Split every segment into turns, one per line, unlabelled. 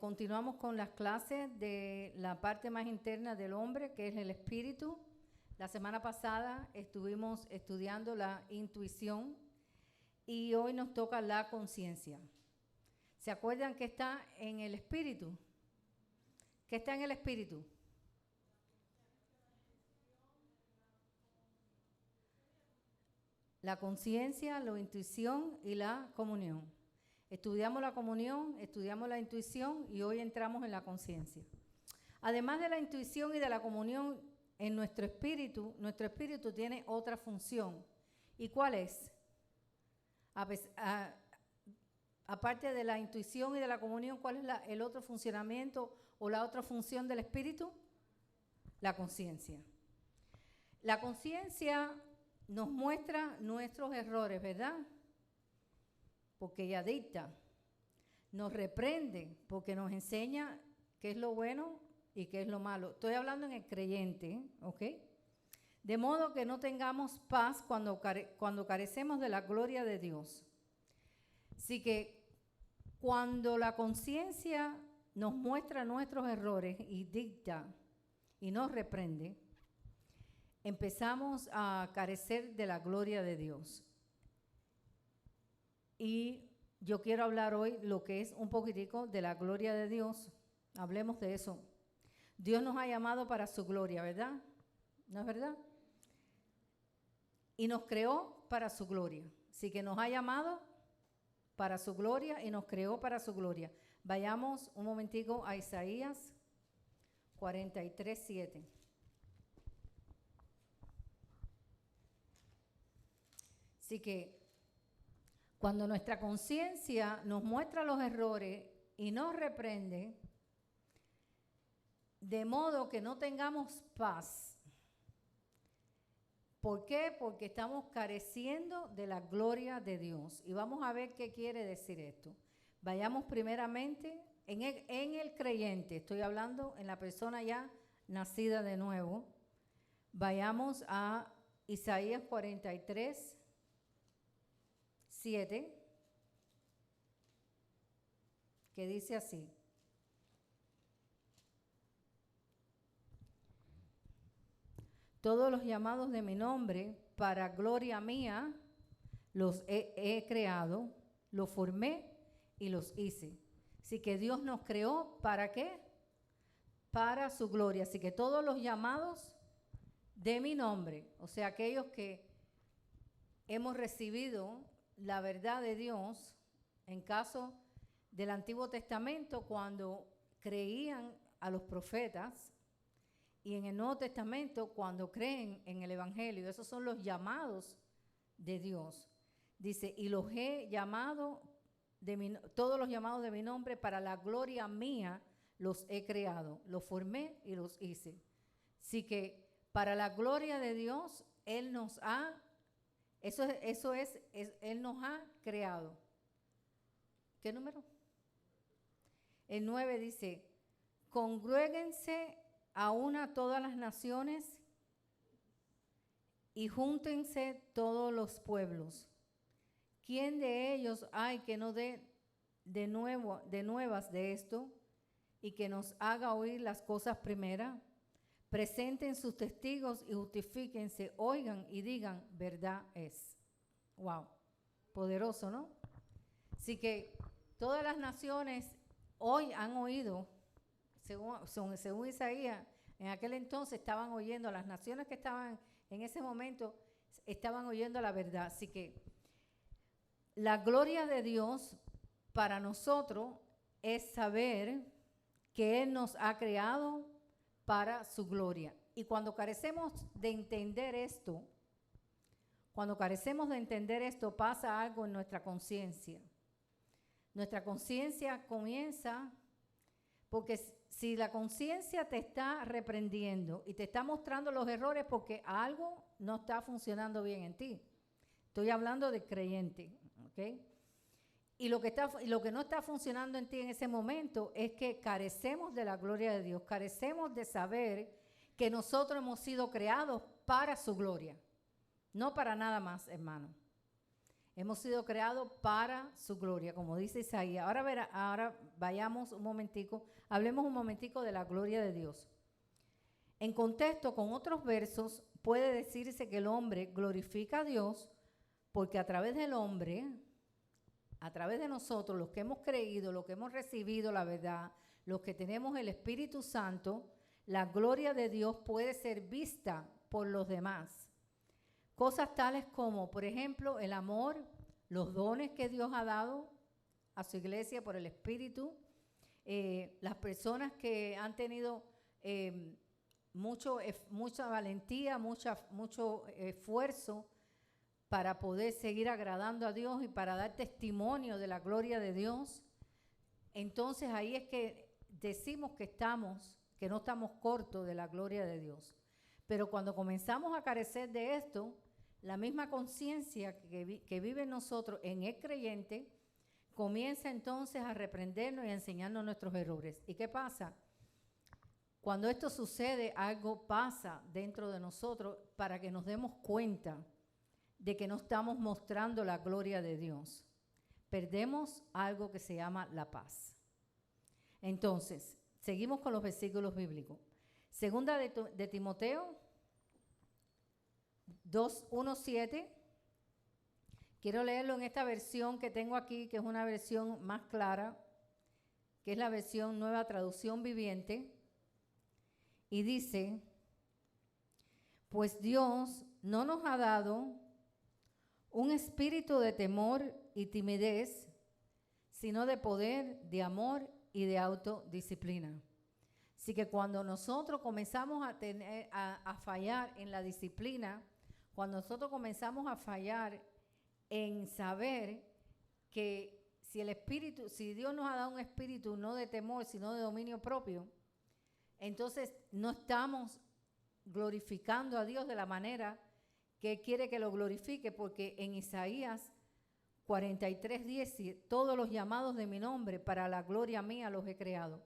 Continuamos con las clases de la parte más interna del hombre, que es el espíritu. La semana pasada estuvimos estudiando la intuición y hoy nos toca la conciencia. ¿Se acuerdan que está en el espíritu? ¿Qué está en el espíritu? La conciencia, la intuición y la comunión. Estudiamos la comunión, estudiamos la intuición y hoy entramos en la conciencia. Además de la intuición y de la comunión en nuestro espíritu tiene otra función. ¿Y cuál es? Aparte de la intuición y de la comunión, ¿cuál es el otro funcionamiento o la otra función del espíritu? La conciencia. La conciencia nos muestra nuestros errores, ¿verdad? Porque ella dicta. Nos reprende porque nos enseña qué es lo bueno y qué es lo malo. Estoy hablando en el creyente, ¿ok? De modo que no tengamos paz cuando carecemos de la gloria de Dios. Así que cuando la conciencia nos muestra nuestros errores y dicta y nos reprende, empezamos a carecer de la gloria de Dios. Y yo quiero hablar hoy lo que es un poquitico de la gloria de Dios. Hablemos de eso. Dios nos ha llamado para su gloria, ¿verdad? ¿No es verdad? Y nos creó para su gloria. Así que nos ha llamado para su gloria y nos creó para su gloria. Vayamos un momentico a Isaías 43:7. Así que cuando nuestra conciencia nos muestra los errores y nos reprende, de modo que no tengamos paz. ¿Por qué? Porque estamos careciendo de la gloria de Dios. Y vamos a ver qué quiere decir esto. Vayamos primeramente en el creyente, estoy hablando en la persona ya nacida de nuevo. Vayamos a Isaías 43:7, que dice así: todos los llamados de mi nombre, para gloria mía, los he creado, los formé y los hice. Así que Dios nos creó, ¿para qué? Para su gloria. Así que todos los llamados de mi nombre, o sea, aquellos que hemos recibido la verdad de Dios, en caso del Antiguo Testamento, cuando creían a los profetas, y en el Nuevo Testamento, cuando creen en el Evangelio, esos son los llamados de Dios. Dice, y los he llamado, todos los llamados de mi nombre, para la gloria mía, los he creado, los formé y los hice. Así que para la gloria de Dios, Él nos ha, Él nos ha creado. ¿Qué número? El 9 dice, congréguense a una todas las naciones y júntense todos los pueblos. ¿Quién de ellos hay que no dé de nuevas de esto y que nos haga oír las cosas primeras? Presenten sus testigos y justifíquense, oigan y digan, verdad es. Wow, poderoso, ¿no? Así que todas las naciones hoy han oído, según Isaías, en aquel entonces estaban oyendo, las naciones que estaban en ese momento estaban oyendo la verdad. Así que la gloria de Dios para nosotros es saber que Él nos ha creado para su gloria. Y cuando carecemos de entender esto, pasa algo en nuestra conciencia. Nuestra conciencia comienza, porque si la conciencia te está reprendiendo y te está mostrando los errores porque algo no está funcionando bien en ti. Estoy hablando de creyente, ¿ok? Y lo que no está funcionando en ti en ese momento es que carecemos de la gloria de Dios, carecemos de saber que nosotros hemos sido creados para su gloria, no para nada más, hermano. Hemos sido creados para su gloria, como dice Isaías. Ahora vayamos un momentico, hablemos un momentico de la gloria de Dios. En contexto con otros versos, puede decirse que el hombre glorifica a Dios porque a través del hombre, a través de nosotros, los que hemos creído, los que hemos recibido la verdad, los que tenemos el Espíritu Santo, la gloria de Dios puede ser vista por los demás. Cosas tales como, por ejemplo, el amor, los dones que Dios ha dado a su iglesia por el Espíritu, las personas que han tenido mucha valentía, mucho esfuerzo para poder seguir agradando a Dios y para dar testimonio de la gloria de Dios. Entonces ahí es que decimos que no estamos cortos de la gloria de Dios. Pero cuando comenzamos a carecer de esto, la misma conciencia que vive en nosotros, en el creyente, comienza entonces a reprendernos y a enseñarnos nuestros errores. ¿Y qué pasa? Cuando esto sucede, algo pasa dentro de nosotros para que nos demos cuenta de que no estamos mostrando la gloria de Dios. Perdemos algo que se llama la paz. Entonces, seguimos con los versículos bíblicos. Segunda de Timoteo 2:1-7. Quiero leerlo en esta versión que tengo aquí, que es una versión más clara, que es la versión Nueva Traducción Viviente. Y dice, pues Dios no nos ha dado un espíritu de temor y timidez, sino de poder, de amor y de autodisciplina. Así que cuando nosotros comenzamos a fallar en la disciplina, cuando nosotros comenzamos a fallar en saber que si Dios nos ha dado un espíritu no de temor, sino de dominio propio, entonces no estamos glorificando a Dios de la manera que Él quiere que lo glorifique, porque en Isaías 43:10 dice, todos los llamados de mi nombre para la gloria mía los he creado.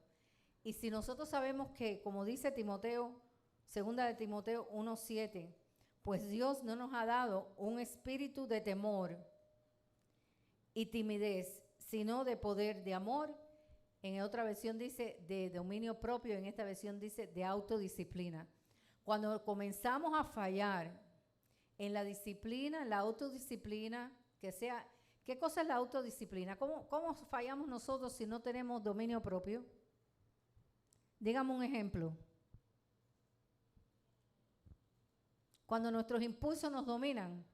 Y si nosotros sabemos que, como dice Timoteo, segunda de Timoteo 1:7, pues Dios no nos ha dado un espíritu de temor y timidez, sino de poder, de amor. En otra versión dice de dominio propio, en esta versión dice de autodisciplina. Cuando comenzamos a fallar en la disciplina, en la autodisciplina, ¿qué cosa es la autodisciplina? ¿Cómo fallamos nosotros si no tenemos dominio propio? Dígame un ejemplo. Cuando nuestros impulsos nos dominan.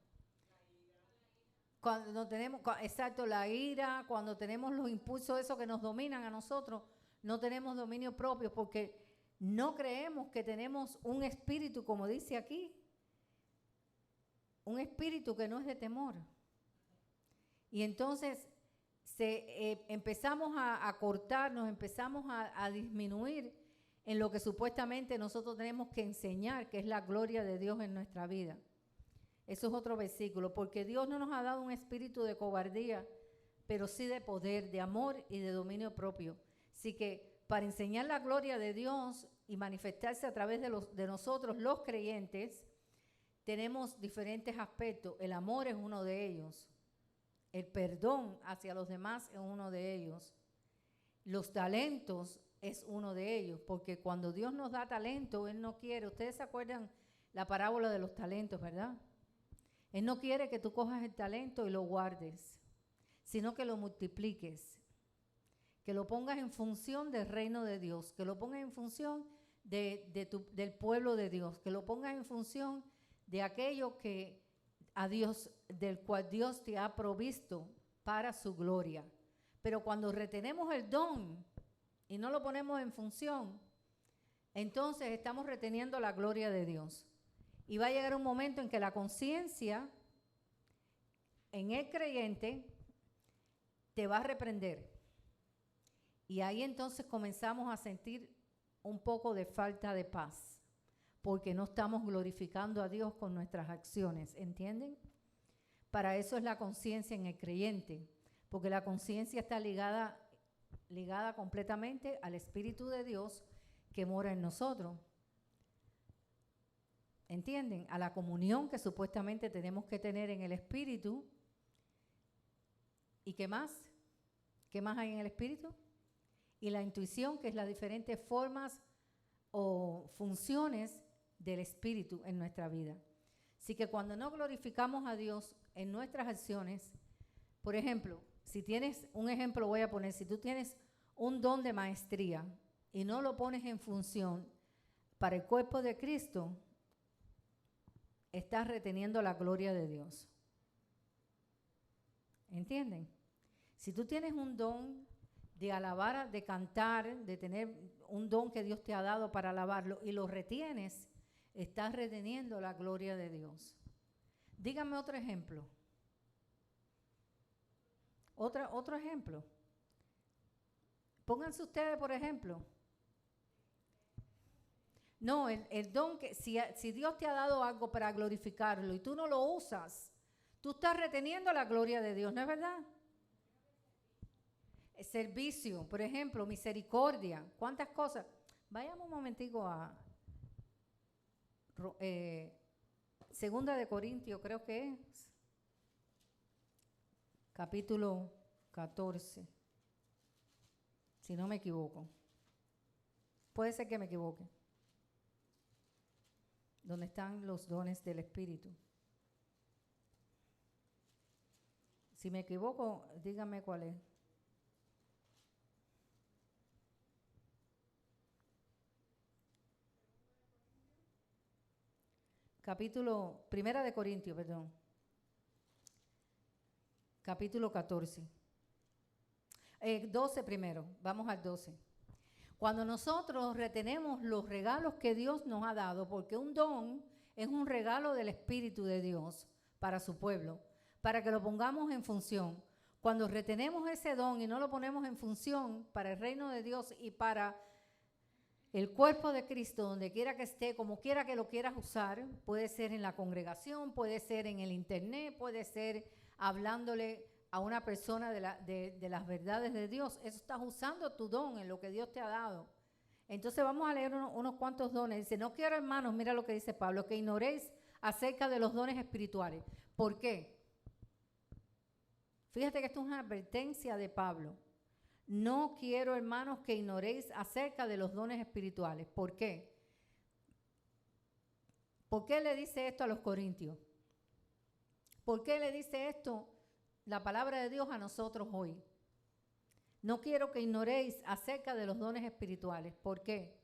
Cuando tenemos, exacto, la ira, cuando tenemos los impulsos esos que nos dominan a nosotros, no tenemos dominio propio porque no creemos que tenemos un espíritu, como dice aquí, un espíritu que no es de temor. Y entonces empezamos a cortarnos, empezamos a disminuir en lo que supuestamente nosotros tenemos que enseñar, que es la gloria de Dios en nuestra vida. Eso es otro versículo, porque Dios no nos ha dado un espíritu de cobardía, pero sí de poder, de amor y de dominio propio. Así que para enseñar la gloria de Dios y manifestarse a través de nosotros los creyentes, tenemos diferentes aspectos. El amor es uno de ellos. El perdón hacia los demás es uno de ellos. Los talentos es uno de ellos, porque cuando Dios nos da talento, Él no quiere. Ustedes se acuerdan la parábola de los talentos, ¿verdad? Él no quiere que tú cojas el talento y lo guardes, sino que lo multipliques, que lo pongas en función del reino de Dios, que lo pongas en función del pueblo de Dios, que lo pongas en función de aquello que a Dios, del cual Dios te ha provisto para su gloria. Pero cuando retenemos el don y no lo ponemos en función, entonces estamos reteniendo la gloria de Dios. Y va a llegar un momento en que la conciencia en el creyente te va a reprender. Y ahí entonces comenzamos a sentir un poco de falta de paz, porque no estamos glorificando a Dios con nuestras acciones, ¿entienden? Para eso es la conciencia en el creyente, porque la conciencia está ligada completamente al Espíritu de Dios que mora en nosotros. ¿Entienden? A la comunión que supuestamente tenemos que tener en el Espíritu ¿Y qué más? ¿Qué más hay en el espíritu? Y la intuición, que es las diferentes formas o funciones del espíritu en nuestra vida. Así que cuando no glorificamos a Dios en nuestras acciones, por ejemplo, si tienes un ejemplo, voy a poner, si tú tienes un don de maestría y no lo pones en función para el cuerpo de Cristo, estás reteniendo la gloria de Dios. ¿Entienden? Si tú tienes un don de alabar, de cantar, de tener un don que Dios te ha dado para alabarlo y lo retienes, estás reteniendo la gloria de Dios. Díganme otro ejemplo. Otro ejemplo. Pónganse ustedes, por ejemplo. No, el don que si Dios te ha dado algo para glorificarlo y tú no lo usas, tú estás reteniendo la gloria de Dios, ¿no es verdad? El servicio, por ejemplo, misericordia, ¿cuántas cosas? Vayamos un momentico a Segunda de Corintios, creo que es, capítulo 14, si no me equivoco. Puede ser que me equivoque. Donde están los dones del Espíritu. Si me equivoco, dígame cuál es. Primera de Corintios, perdón. Capítulo 14. 12 primero, vamos al 12. Cuando nosotros retenemos los regalos que Dios nos ha dado, porque un don es un regalo del Espíritu de Dios para su pueblo, para que lo pongamos en función. Cuando retenemos ese don y no lo ponemos en función para el reino de Dios y para el cuerpo de Cristo, donde quiera que esté, como quiera que lo quieras usar, puede ser en la congregación, puede ser en el internet, puede ser hablándole a una persona de las verdades de Dios. Eso estás usando tu don en lo que Dios te ha dado. Entonces vamos a leer unos cuantos dones. Dice, no quiero, hermanos, mira lo que dice Pablo, que ignoréis acerca de los dones espirituales. ¿Por qué? Fíjate que esto es una advertencia de Pablo. No quiero, hermanos, que ignoréis acerca de los dones espirituales. ¿Por qué? ¿Por qué le dice esto a los corintios? ¿Por qué le dice esto la palabra de Dios a nosotros hoy? No quiero que ignoréis acerca de los dones espirituales. ¿Por qué?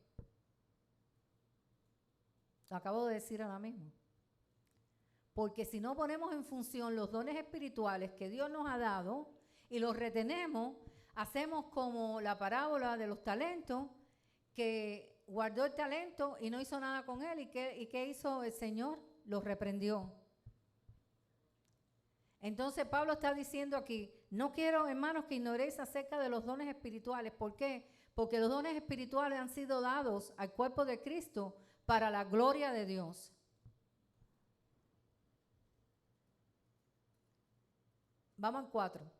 Lo acabo de decir ahora mismo. Porque si no ponemos en función los dones espirituales que Dios nos ha dado y los retenemos, hacemos como la parábola de los talentos, que guardó el talento y no hizo nada con él. ¿Y qué hizo el Señor? Lo reprendió. Entonces Pablo está diciendo aquí, no quiero, hermanos, que ignoréis acerca de los dones espirituales. ¿Por qué? Porque los dones espirituales han sido dados al cuerpo de Cristo para la gloria de Dios. Vamos al 4.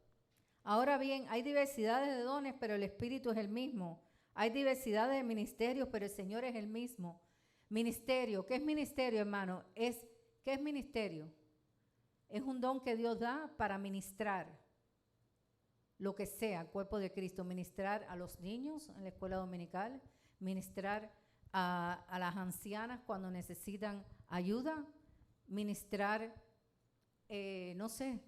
Ahora bien, hay diversidades de dones, pero el Espíritu es el mismo. Hay diversidades de ministerios, pero el Señor es el mismo. Ministerio, ¿qué es ministerio, hermano? ¿Qué es ministerio? Es un don que Dios da para ministrar lo que sea, el cuerpo de Cristo. Ministrar a los niños en la escuela dominical, ministrar a las ancianas cuando necesitan ayuda, ministrar, no sé,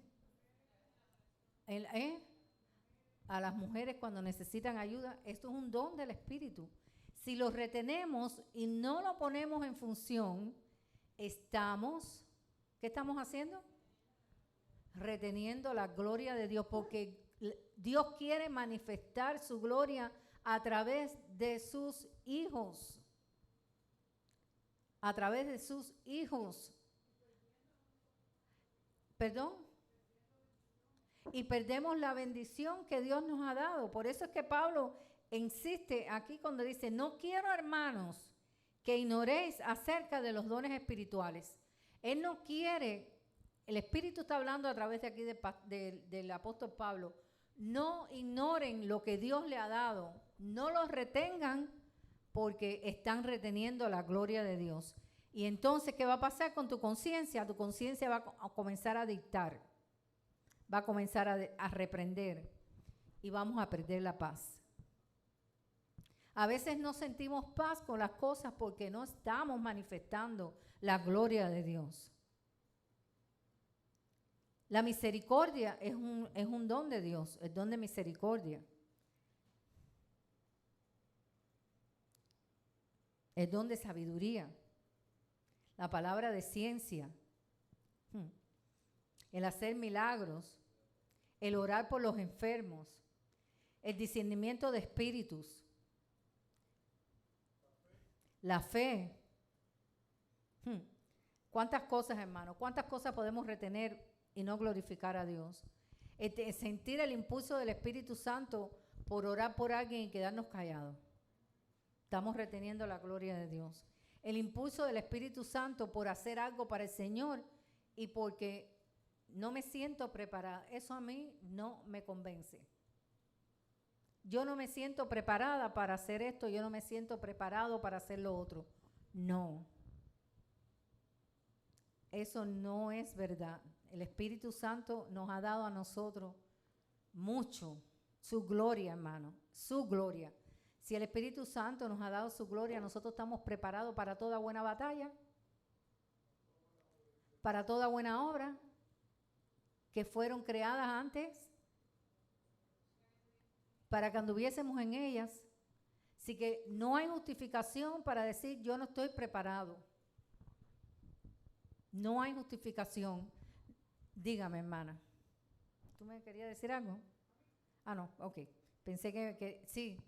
a las mujeres cuando necesitan ayuda. Esto es un don del Espíritu. Si lo retenemos y no lo ponemos en función, ¿qué estamos haciendo? Reteniendo la gloria de Dios, porque Dios quiere manifestar su gloria a través de sus hijos. A través de sus hijos. ¿Perdón? Y perdemos la bendición que Dios nos ha dado. Por eso es que Pablo insiste aquí cuando dice, no quiero, hermanos, que ignoréis acerca de los dones espirituales. Él no quiere, el Espíritu está hablando a través de aquí del apóstol Pablo, no ignoren lo que Dios le ha dado, no los retengan porque están reteniendo la gloria de Dios. Y entonces, ¿qué va a pasar con tu conciencia? Tu conciencia va a comenzar a dictar. va a comenzar a reprender y vamos a perder la paz. A veces no sentimos paz con las cosas porque no estamos manifestando la gloria de Dios. La misericordia es un don de Dios, el don de misericordia. El don de sabiduría, la palabra de ciencia, el hacer milagros, el orar por los enfermos, el discernimiento de espíritus, la fe. ¿Cuántas cosas, hermano? ¿Cuántas cosas podemos retener y no glorificar a Dios? Sentir el impulso del Espíritu Santo por orar por alguien y quedarnos callados. Estamos reteniendo la gloria de Dios. El impulso del Espíritu Santo por hacer algo para el Señor y porque no me siento preparada. Eso a mí no me convence. Yo no me siento preparada para hacer esto, yo no me siento preparado para hacer lo otro. No. Eso no es verdad. El Espíritu Santo nos ha dado a nosotros mucho, su gloria, hermano, su gloria. Si el Espíritu Santo nos ha dado su gloria, nosotros estamos preparados para toda buena batalla, para toda buena obra que fueron creadas antes, para que anduviésemos en ellas. Así que no hay justificación para decir yo no estoy preparado. No hay justificación. Dígame, hermana. ¿Tú me querías decir algo? Ah, no, ok. Pensé que sí.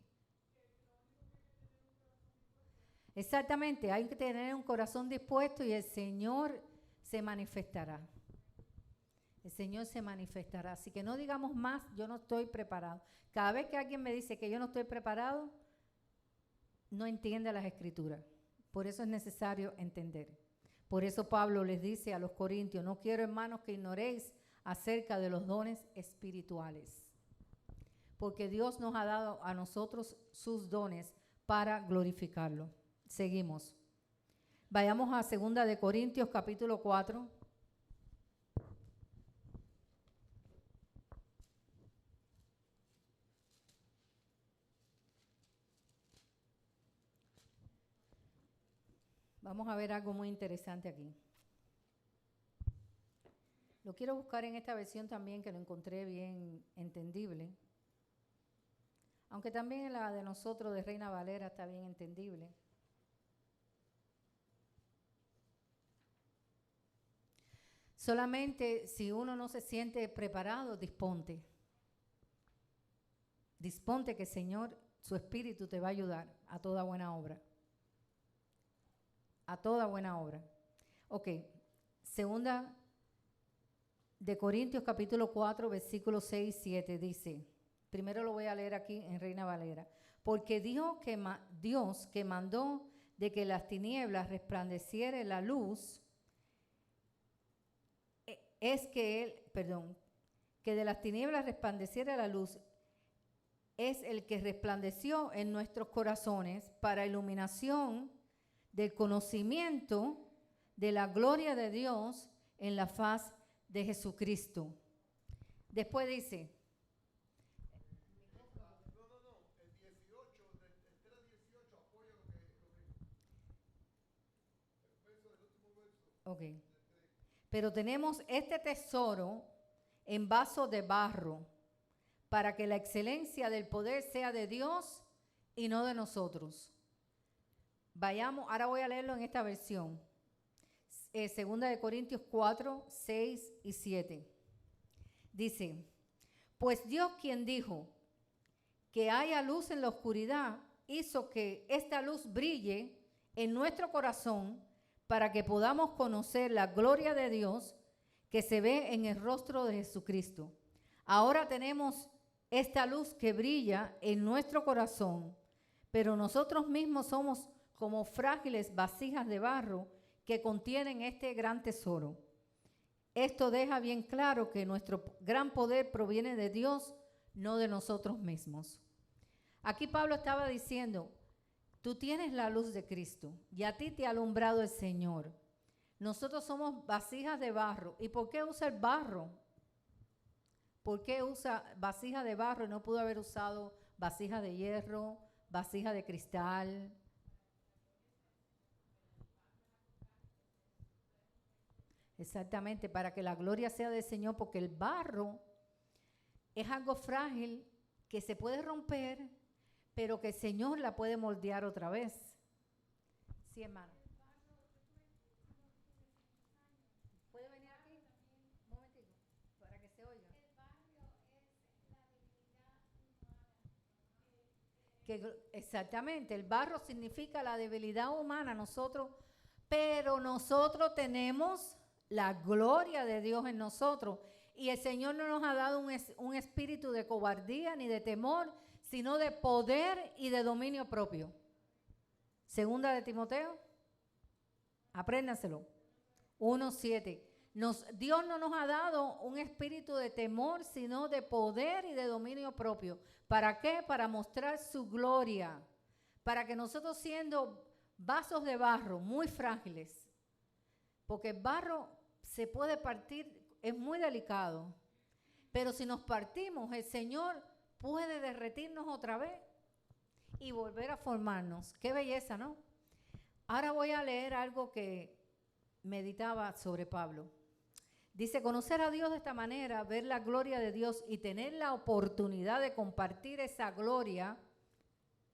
Exactamente, hay que tener un corazón dispuesto y el Señor se manifestará. El Señor se manifestará. Así que no digamos más, yo no estoy preparado. Cada vez que alguien me dice que yo no estoy preparado, no entiende las Escrituras. Por eso es necesario entender. Por eso Pablo les dice a los corintios, no quiero, hermanos, que ignoréis acerca de los dones espirituales. Porque Dios nos ha dado a nosotros sus dones para glorificarlo. Seguimos. Vayamos a 2 de Corintios capítulo 4. Vamos a ver algo muy interesante aquí. Lo quiero buscar en esta versión también, que lo encontré bien entendible. Aunque también en la de nosotros, de Reina Valera, está bien entendible. Solamente si uno no se siente preparado, disponte. Disponte que el Señor, su Espíritu, te va a ayudar a toda buena obra. A toda buena obra. Ok, 2 de Corintios capítulo 4, versículos 6 y 7 dice, primero lo voy a leer aquí en Reina Valera, porque dijo que Dios que mandó de que las tinieblas resplandeciera la luz, que de las tinieblas resplandeciera la luz, es el que resplandeció en nuestros corazones para iluminación del conocimiento de la gloria de Dios en la faz de Jesucristo. Después dice, ok, pero tenemos este tesoro en vaso de barro para que la excelencia del poder sea de Dios y no de nosotros. Vayamos, ahora voy a leerlo en esta versión. 2 de Corintios 4, 6 y 7. Dice, pues Dios, quien dijo que haya luz en la oscuridad, hizo que esta luz brille en nuestro corazón para que podamos conocer la gloria de Dios que se ve en el rostro de Jesucristo. Ahora tenemos esta luz que brilla en nuestro corazón, pero nosotros mismos somos como frágiles vasijas de barro que contienen este gran tesoro. Esto deja bien claro que nuestro gran poder proviene de Dios, no de nosotros mismos. Aquí Pablo estaba diciendo, tú tienes la luz de Cristo y a ti te ha alumbrado el Señor. Nosotros somos vasijas de barro. ¿Y por qué usa el barro? ¿Por qué usa vasija de barro y no pudo haber usado vasija de hierro, vasija de cristal? Exactamente, para que la gloria sea del Señor, porque el barro es algo frágil que se puede romper, pero que el Señor la puede moldear otra vez. Sí, hermano. ¿Puede venir aquí? Un momentito, para que se oiga. Exactamente, el barro significa la debilidad humana, nosotros, pero nosotros tenemos la gloria de Dios en nosotros. Y el Señor no nos ha dado un espíritu de cobardía ni de temor, sino de poder y de dominio propio. Segunda de Timoteo, apréndanselo. 1:7. Dios no nos ha dado un espíritu de temor, sino de poder y de dominio propio. ¿Para qué? Para mostrar su gloria. Para que nosotros, siendo vasos de barro muy frágiles, porque el barro se puede partir, es muy delicado, pero si nos partimos, el Señor puede derretirnos otra vez y volver a formarnos. Qué belleza, ¿no? Ahora voy a leer algo que meditaba sobre Pablo. Dice, conocer a Dios de esta manera, ver la gloria de Dios y tener la oportunidad de compartir esa gloria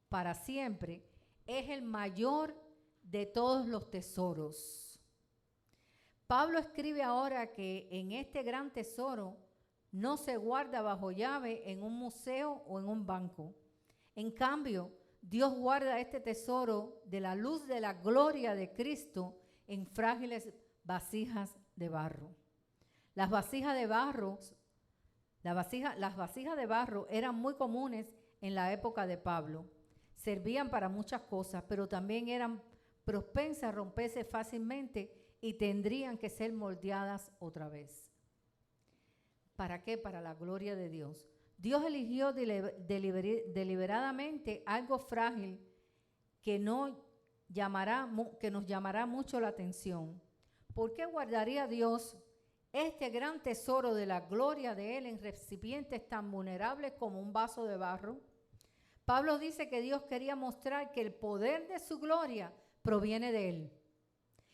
para siempre, es el mayor de todos los tesoros. Pablo escribe ahora que en este gran tesoro no se guarda bajo llave en un museo o en un banco. En cambio, Dios guarda este tesoro de la luz de la gloria de Cristo en frágiles vasijas de barro. Las vasijas de barro eran muy comunes en la época de Pablo. Servían para muchas cosas, pero también eran propensas a romperse fácilmente y tendrían que ser moldeadas otra vez. ¿Para qué? Para la gloria de Dios. Dios eligió deliberadamente algo frágil que nos llamará mucho la atención. ¿Por qué guardaría Dios este gran tesoro de la gloria de Él en recipientes tan vulnerables como un vaso de barro? Pablo dice que Dios quería mostrar que el poder de su gloria proviene de Él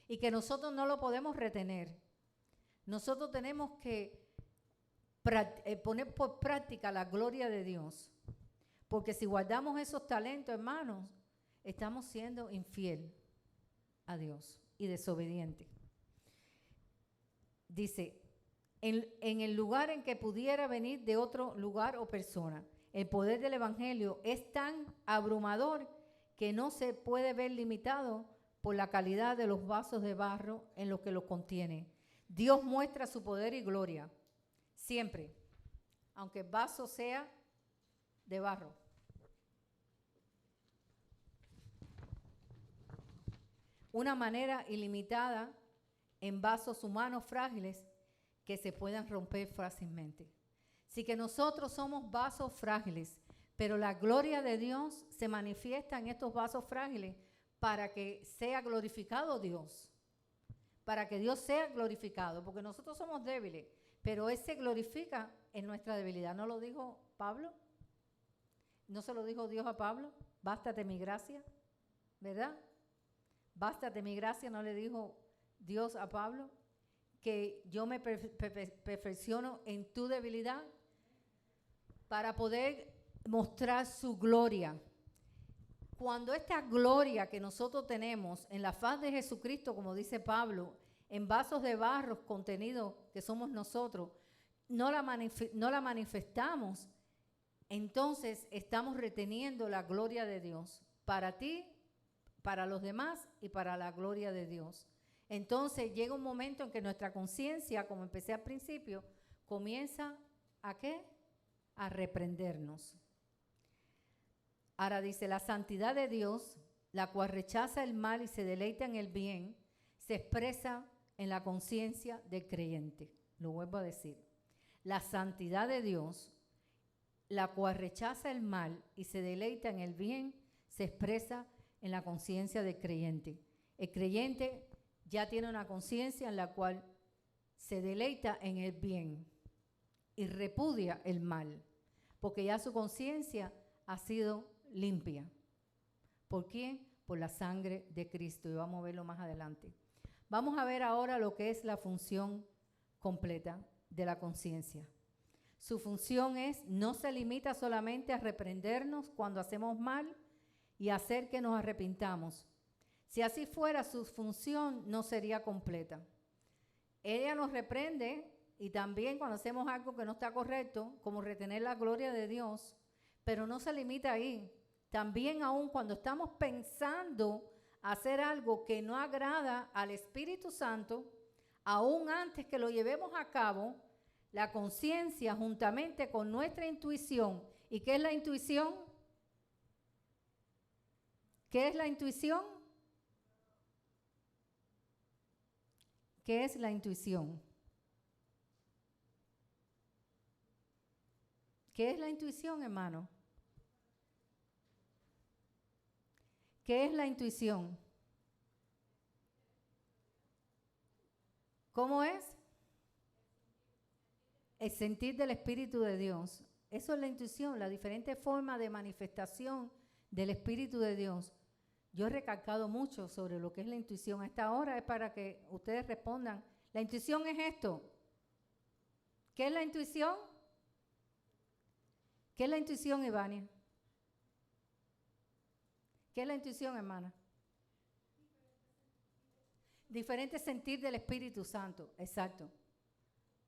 y que nosotros no lo podemos retener. Nosotros tenemos que poner por práctica la gloria de Dios, porque si guardamos esos talentos, hermanos, estamos siendo infiel a Dios y desobedientes. Dice, en el lugar en que pudiera venir de otro lugar o persona, el poder del evangelio es tan abrumador que no se puede ver limitado por la calidad de los vasos de barro en los que lo contiene. Dios muestra su poder y gloria siempre, aunque el vaso sea de barro. Una manera ilimitada en vasos humanos frágiles que se puedan romper fácilmente. Así que nosotros somos vasos frágiles, pero la gloria de Dios se manifiesta en estos vasos frágiles para que sea glorificado Dios, para que Dios sea glorificado, porque nosotros somos débiles, pero Él se glorifica en nuestra debilidad. ¿No lo dijo Pablo? ¿No se lo dijo Dios a Pablo? Bástate mi gracia, ¿verdad? Bástate mi gracia, ¿no le dijo Dios a Pablo? Que yo me perfecciono en tu debilidad para poder mostrar su gloria. Cuando esta gloria que nosotros tenemos en la faz de Jesucristo, como dice Pablo, en vasos de barro contenidos que somos nosotros, no la manifestamos, entonces estamos reteniendo la gloria de Dios para ti, para los demás y para la gloria de Dios. Entonces llega un momento en que nuestra conciencia, como empecé al principio, comienza ¿a qué? A reprendernos. Ahora dice, la santidad de Dios, la cual rechaza el mal y se deleita en el bien, se expresa en la conciencia del creyente. Lo vuelvo a decir. La santidad de Dios, la cual rechaza el mal y se deleita en el bien, se expresa en la conciencia del creyente. El creyente ya tiene una conciencia en la cual se deleita en el bien. y repudia el mal, porque ya su conciencia ha sido limpia. ¿Por quién? Por la sangre de Cristo, y vamos a verlo más adelante. Vamos a ver ahora lo que es la función completa de la conciencia. Su función no se limita solamente a reprendernos cuando hacemos mal y hacer que nos arrepintamos. Si así fuera, su función no sería completa. Ella nos reprende y también cuando hacemos algo que no está correcto, como retener la gloria de Dios, pero no se limita ahí. También aún cuando estamos pensando hacer algo que no agrada al Espíritu Santo, aún antes que lo llevemos a cabo, la conciencia juntamente con nuestra intuición. ¿Y qué es la intuición? ¿Qué es la intuición? ¿Qué es la intuición? ¿Qué es la intuición, hermano? ¿Qué es la intuición? ¿Cómo es? El sentir del Espíritu de Dios. Eso es la intuición, la diferente forma de manifestación del Espíritu de Dios. Yo he recalcado mucho sobre lo que es la intuición. A esta hora es para que ustedes respondan. La intuición es esto. ¿Qué es la intuición? ¿Qué es la intuición, Ivania? ¿Qué es la intuición, hermana? Diferente sentir del Espíritu Santo, exacto.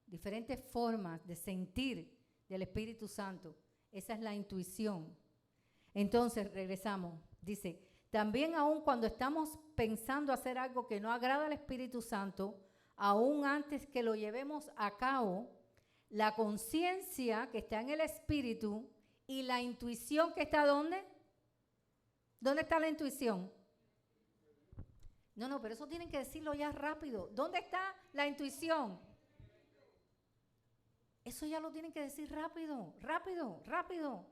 Diferentes formas de sentir del Espíritu Santo. Esa es la intuición. Entonces, regresamos. Dice, también aun cuando estamos pensando hacer algo que no agrada al Espíritu Santo, aún antes que lo llevemos a cabo, la conciencia que está en el Espíritu y la intuición que está ¿dónde? ¿Dónde está la intuición? No, pero eso tienen que decirlo ya rápido. ¿Dónde está la intuición? Eso ya lo tienen que decir rápido, rápido, rápido.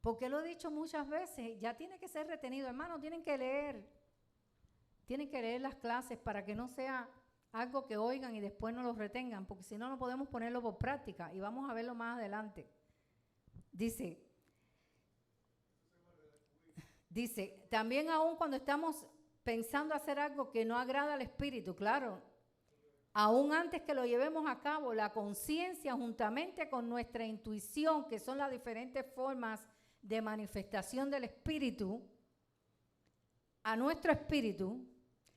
Porque lo he dicho muchas veces, ya tiene que ser retenido. Hermano, tienen que leer las clases para que no sea algo que oigan y después no lo retengan, porque si no, no podemos ponerlo por práctica y vamos a verlo más adelante. Dice, también aún cuando estamos pensando hacer algo que no agrada al Espíritu, claro, aún antes que lo llevemos a cabo, la conciencia juntamente con nuestra intuición, que son las diferentes formas de manifestación del Espíritu, a nuestro espíritu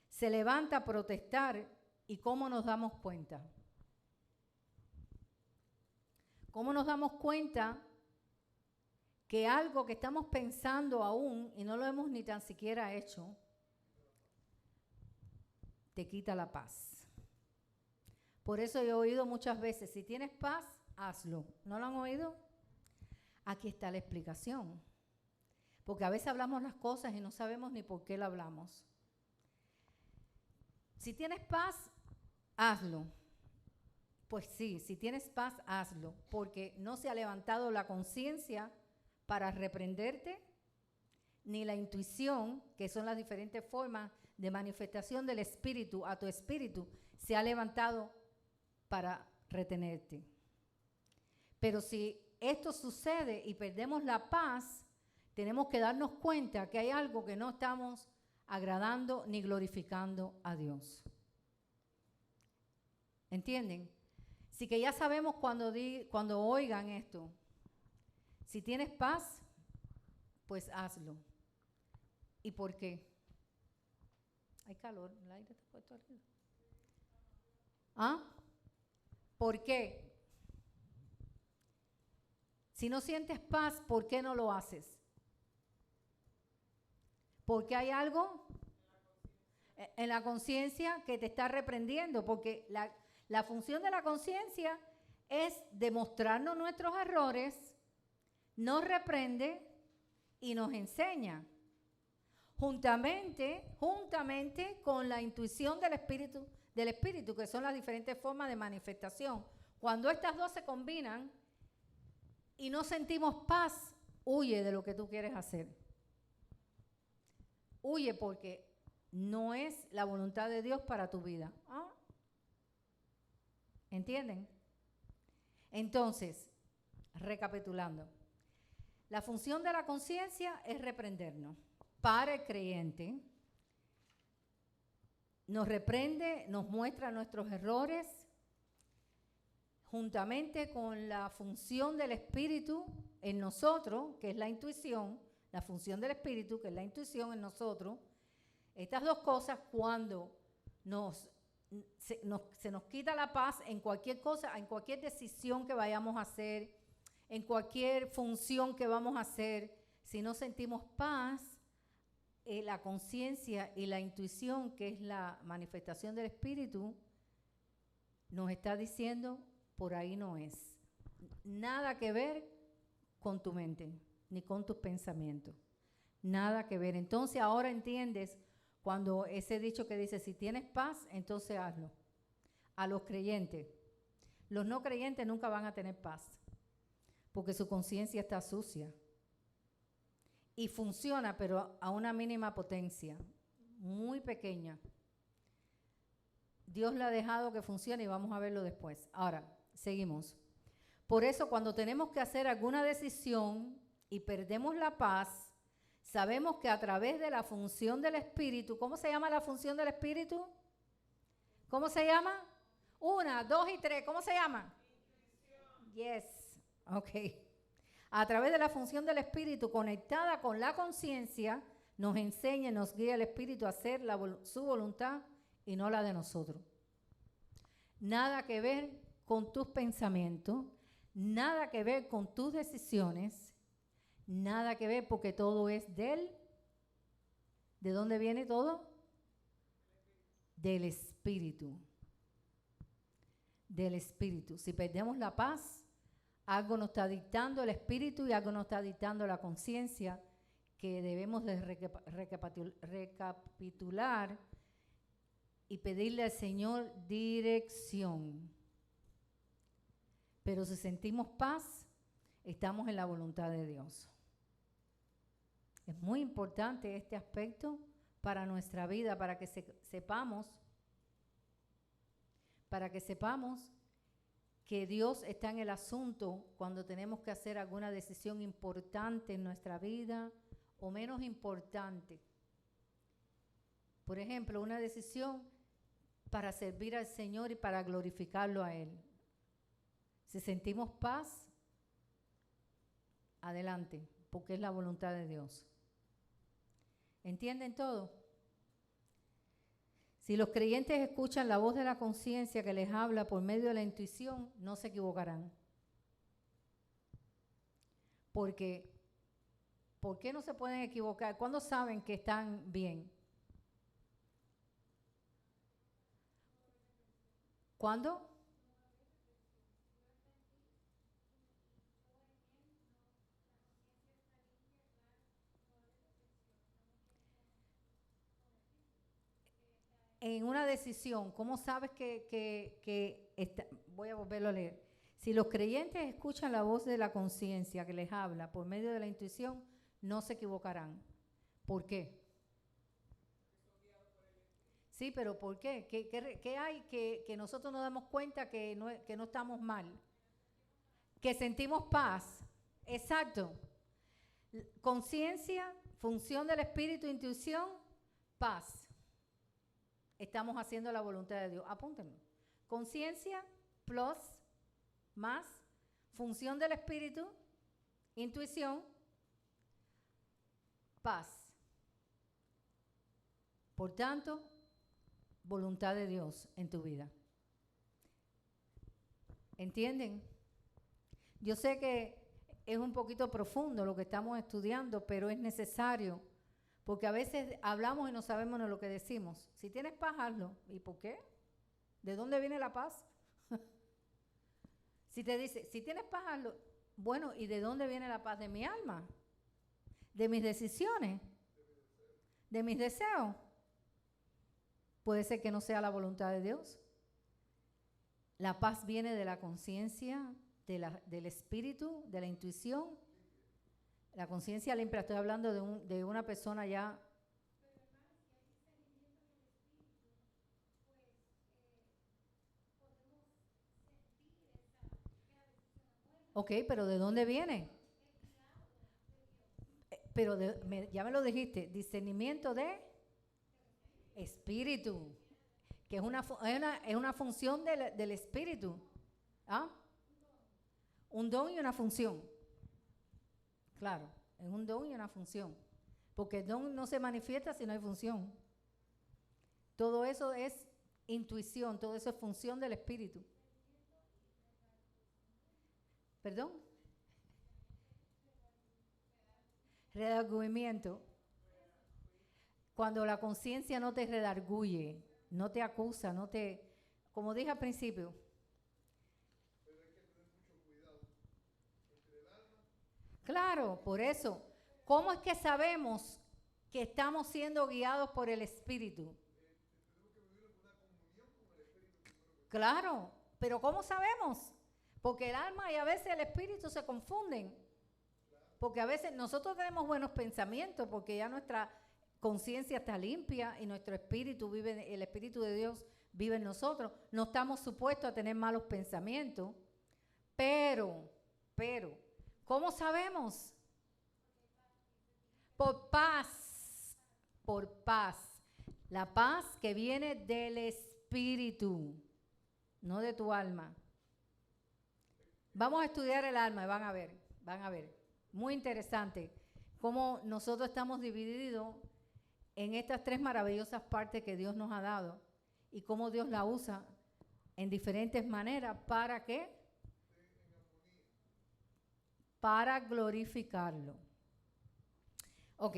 se levanta a protestar. ¿Y cómo nos damos cuenta? ¿Cómo nos damos cuenta que algo que estamos pensando aún y no lo hemos ni tan siquiera hecho, te quita la paz? Por eso yo he oído muchas veces, si tienes paz, hazlo. ¿No lo han oído? Aquí está la explicación. Porque a veces hablamos las cosas y no sabemos ni por qué lo hablamos. Si tienes paz, hazlo. Pues sí, si tienes paz, hazlo. Porque no se ha levantado la conciencia para reprenderte, ni la intuición, que son las diferentes formas de manifestación del espíritu a tu espíritu, se ha levantado para retenerte. Pero si esto sucede y perdemos la paz, tenemos que darnos cuenta que hay algo que no estamos agradando ni glorificando a Dios. ¿Entienden? Así que ya sabemos cuando oigan esto. Si tienes paz, pues hazlo. ¿Y por qué? Hay calor, el aire está puesto arriba. ¿Ah? ¿Por qué? Si no sientes paz, ¿por qué no lo haces? Porque hay algo en la conciencia que te está reprendiendo, porque la función de la conciencia es demostrarnos nuestros errores, nos reprende y nos enseña. Juntamente con la intuición del espíritu, que son las diferentes formas de manifestación. Cuando estas dos se combinan y no sentimos paz, huye de lo que tú quieres hacer. Huye porque no es la voluntad de Dios para tu vida. ¿Ah? ¿Entienden? Entonces, recapitulando, la función de la conciencia es reprendernos. Para el creyente, nos reprende, nos muestra nuestros errores, juntamente con la función del Espíritu en nosotros, que es la intuición, la función del Espíritu, que es la intuición en nosotros. Estas dos cosas, cuando se nos quita la paz en cualquier cosa, en cualquier decisión que vayamos a hacer, en cualquier función que vamos a hacer, si no sentimos paz, la conciencia y la intuición, que es la manifestación del Espíritu, nos está diciendo, por ahí no es. Nada que ver con tu mente, ni con tus pensamientos. Nada que ver. Entonces ahora entiendes cuando ese dicho que dice, si tienes paz, entonces hazlo. A los creyentes. Los no creyentes nunca van a tener paz, porque su conciencia está sucia. Y funciona, pero a una mínima potencia, muy pequeña. Dios la ha dejado que funcione y vamos a verlo después. Ahora, seguimos. Por eso, cuando tenemos que hacer alguna decisión y perdemos la paz, sabemos que a través de la función del Espíritu, ¿cómo se llama la función del Espíritu? ¿Cómo se llama? 1, 2 y 3, ¿cómo se llama? Yes, ok. A través de la función del Espíritu conectada con la conciencia, nos enseña y nos guía el Espíritu a hacer su voluntad y no la de nosotros. Nada que ver con tus pensamientos, nada que ver con tus decisiones, nada que ver porque todo es de Él. ¿De dónde viene todo? Del Espíritu. Del Espíritu. Si perdemos la paz, algo nos está dictando el Espíritu y algo nos está dictando la conciencia, que debemos de recapitular y pedirle al Señor dirección. Pero si sentimos paz, estamos en la voluntad de Dios. Es muy importante este aspecto para nuestra vida, para que sepamos que Dios está en el asunto cuando tenemos que hacer alguna decisión importante en nuestra vida o menos importante. Por ejemplo, una decisión para servir al Señor y para glorificarlo a Él. Si sentimos paz, adelante, porque es la voluntad de Dios. ¿Entienden todo? Si los creyentes escuchan la voz de la conciencia que les habla por medio de la intuición, no se equivocarán. Porque, ¿por qué no se pueden equivocar? ¿Cuándo saben que están bien? ¿Cuándo? En una decisión, ¿cómo sabes que está? Voy a volverlo a leer. Si los creyentes escuchan la voz de la conciencia que les habla por medio de la intuición, no se equivocarán. ¿Por qué? Sí, pero ¿por qué? ¿Qué hay que nosotros nos damos cuenta que no estamos mal? Que sentimos paz. Exacto. Conciencia, función del espíritu, intuición, paz. Estamos haciendo la voluntad de Dios. Apúntenlo. Conciencia plus más función del espíritu, intuición, paz. Por tanto, voluntad de Dios en tu vida. ¿Entienden? Yo sé que es un poquito profundo lo que estamos estudiando, pero es necesario, porque a veces hablamos y no sabemos ni lo que decimos. Si tienes paz, hazlo. ¿Y por qué? ¿De dónde viene la paz? Si te dice, si tienes paz, hazlo. Bueno, ¿y de dónde viene la paz? De mi alma, de mis decisiones, de mis deseos. Puede ser que no sea la voluntad de Dios. La paz viene de la conciencia, del espíritu, de la intuición. La conciencia limpia, estoy hablando de una persona ya. Ok, pero ¿de dónde viene? Pero ya me lo dijiste, discernimiento de espíritu, que es una función del espíritu. ¿Ah? Un don y una función. Claro, es un don y una función. Porque el don no se manifiesta si no hay función. Todo eso es intuición, todo eso es función del espíritu. ¿Perdón? Redargüimiento. Cuando la conciencia no te redarguye, no te acusa, no te... Como dije al principio.
Pero hay que tener mucho cuidado entre el alma.
Claro, por eso. ¿Cómo es que sabemos que estamos siendo guiados por el Espíritu?
Tenemos que vivir una comunión con el Espíritu.
Claro, pero ¿cómo sabemos? Porque el alma y a veces el Espíritu se confunden. Porque a veces nosotros tenemos buenos pensamientos porque ya nuestra conciencia está limpia y nuestro espíritu vive, el Espíritu de Dios vive en nosotros. No estamos supuestos a tener malos pensamientos. Pero, ¿cómo sabemos? Por paz. La paz que viene del Espíritu, no de tu alma. Vamos a estudiar el alma y van a ver. Muy interesante cómo nosotros estamos divididos en estas tres maravillosas partes que Dios nos ha dado y cómo Dios la usa en diferentes maneras. ¿Para qué? Para glorificarlo. Ok.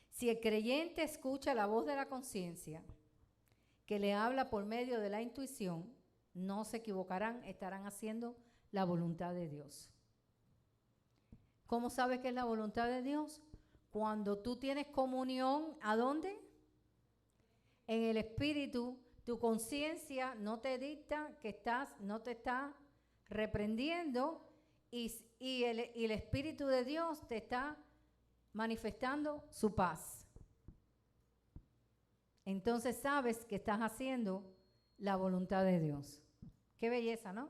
Si el creyente escucha la voz de la conciencia que le habla por medio de la intuición, no se equivocarán, estarán haciendo la voluntad de Dios. ¿Cómo sabes que es la voluntad de Dios? Cuando tú tienes comunión, ¿a dónde? En el Espíritu, tu conciencia no te dicta que no te está reprendiendo y el Espíritu de Dios te está manifestando su paz. Entonces sabes que estás haciendo la voluntad de Dios. Qué belleza, ¿no?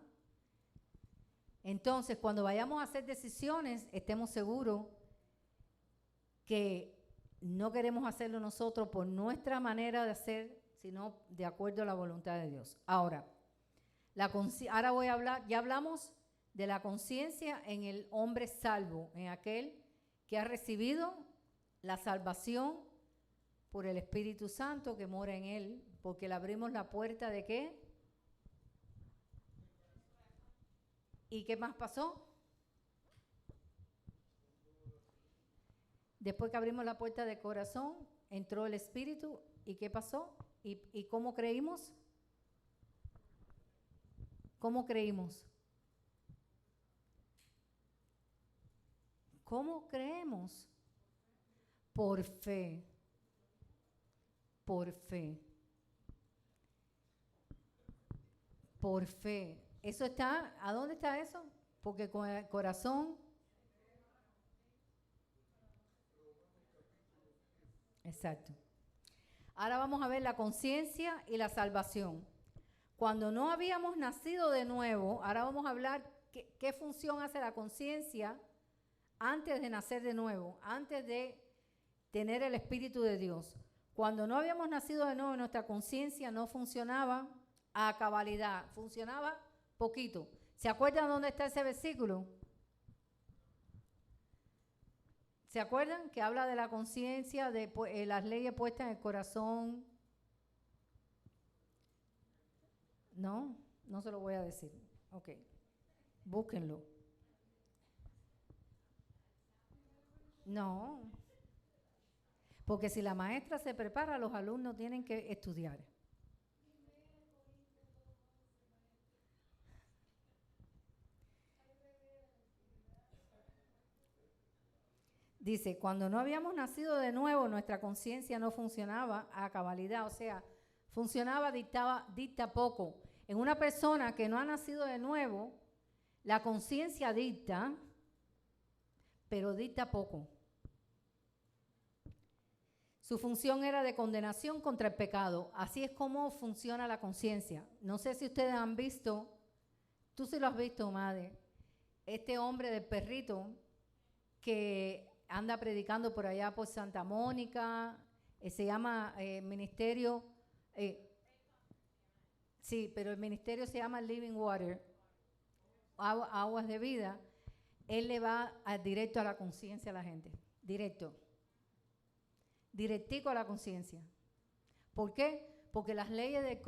Entonces, cuando vayamos a hacer decisiones, estemos seguros que no queremos hacerlo nosotros por nuestra manera de hacer, sino de acuerdo a la voluntad de Dios. Ahora voy a hablar, ya hablamos de la conciencia en el hombre salvo, en aquel que ha recibido la salvación por el Espíritu Santo que mora en él, porque le abrimos la puerta de ¿qué? ¿Y qué más pasó? Después que abrimos la puerta de corazón, entró el Espíritu. ¿Y qué pasó? ¿Y cómo creímos? ¿Cómo creímos? ¿Cómo creemos? Por fe. Por fe. Por fe. Eso está, ¿a dónde está eso? Porque con el corazón. Exacto. Ahora vamos a ver la conciencia y la salvación. Cuando no habíamos nacido de nuevo, ahora vamos a hablar qué función hace la conciencia antes de nacer de nuevo, antes de tener el Espíritu de Dios. Cuando no habíamos nacido de nuevo, nuestra conciencia no funcionaba a cabalidad, funcionaba poquito. ¿Se acuerdan dónde está ese versículo? ¿Se acuerdan? Que habla de la conciencia, de las leyes puestas en el corazón. No, no se lo voy a decir. Ok, búsquenlo. No, porque si la maestra se prepara, los alumnos tienen que estudiar. Dice, cuando no habíamos nacido de nuevo, nuestra conciencia no funcionaba a cabalidad, o sea, funcionaba, dicta poco. En una persona que no ha nacido de nuevo, la conciencia dicta, pero dicta poco. Su función era de condenación contra el pecado. Así es como funciona la conciencia. No sé si ustedes han visto, tú sí lo has visto, madre, este hombre del perrito que anda predicando por allá por Santa Mónica, se llama ministerio, sí, pero el ministerio se llama Living Water, aguas de vida. Él le va directo a la conciencia a la gente, directico a la conciencia. ¿Por qué? Porque las leyes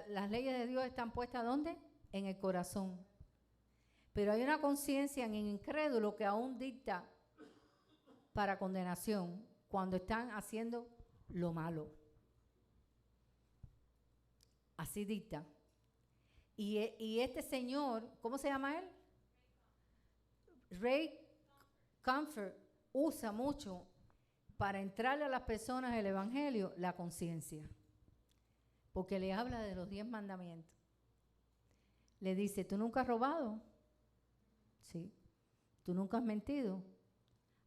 las leyes de Dios están puestas ¿dónde? En el corazón. Pero hay una conciencia en el incrédulo que aún dicta para condenación cuando están haciendo lo malo. Así dicta. Y este señor, ¿cómo se llama él? Ray Comfort usa mucho para entrarle a las personas el evangelio, la conciencia. Porque le habla de los 10 mandamientos. Le dice, ¿tú nunca has robado? Sí. ¿Tú nunca has mentido?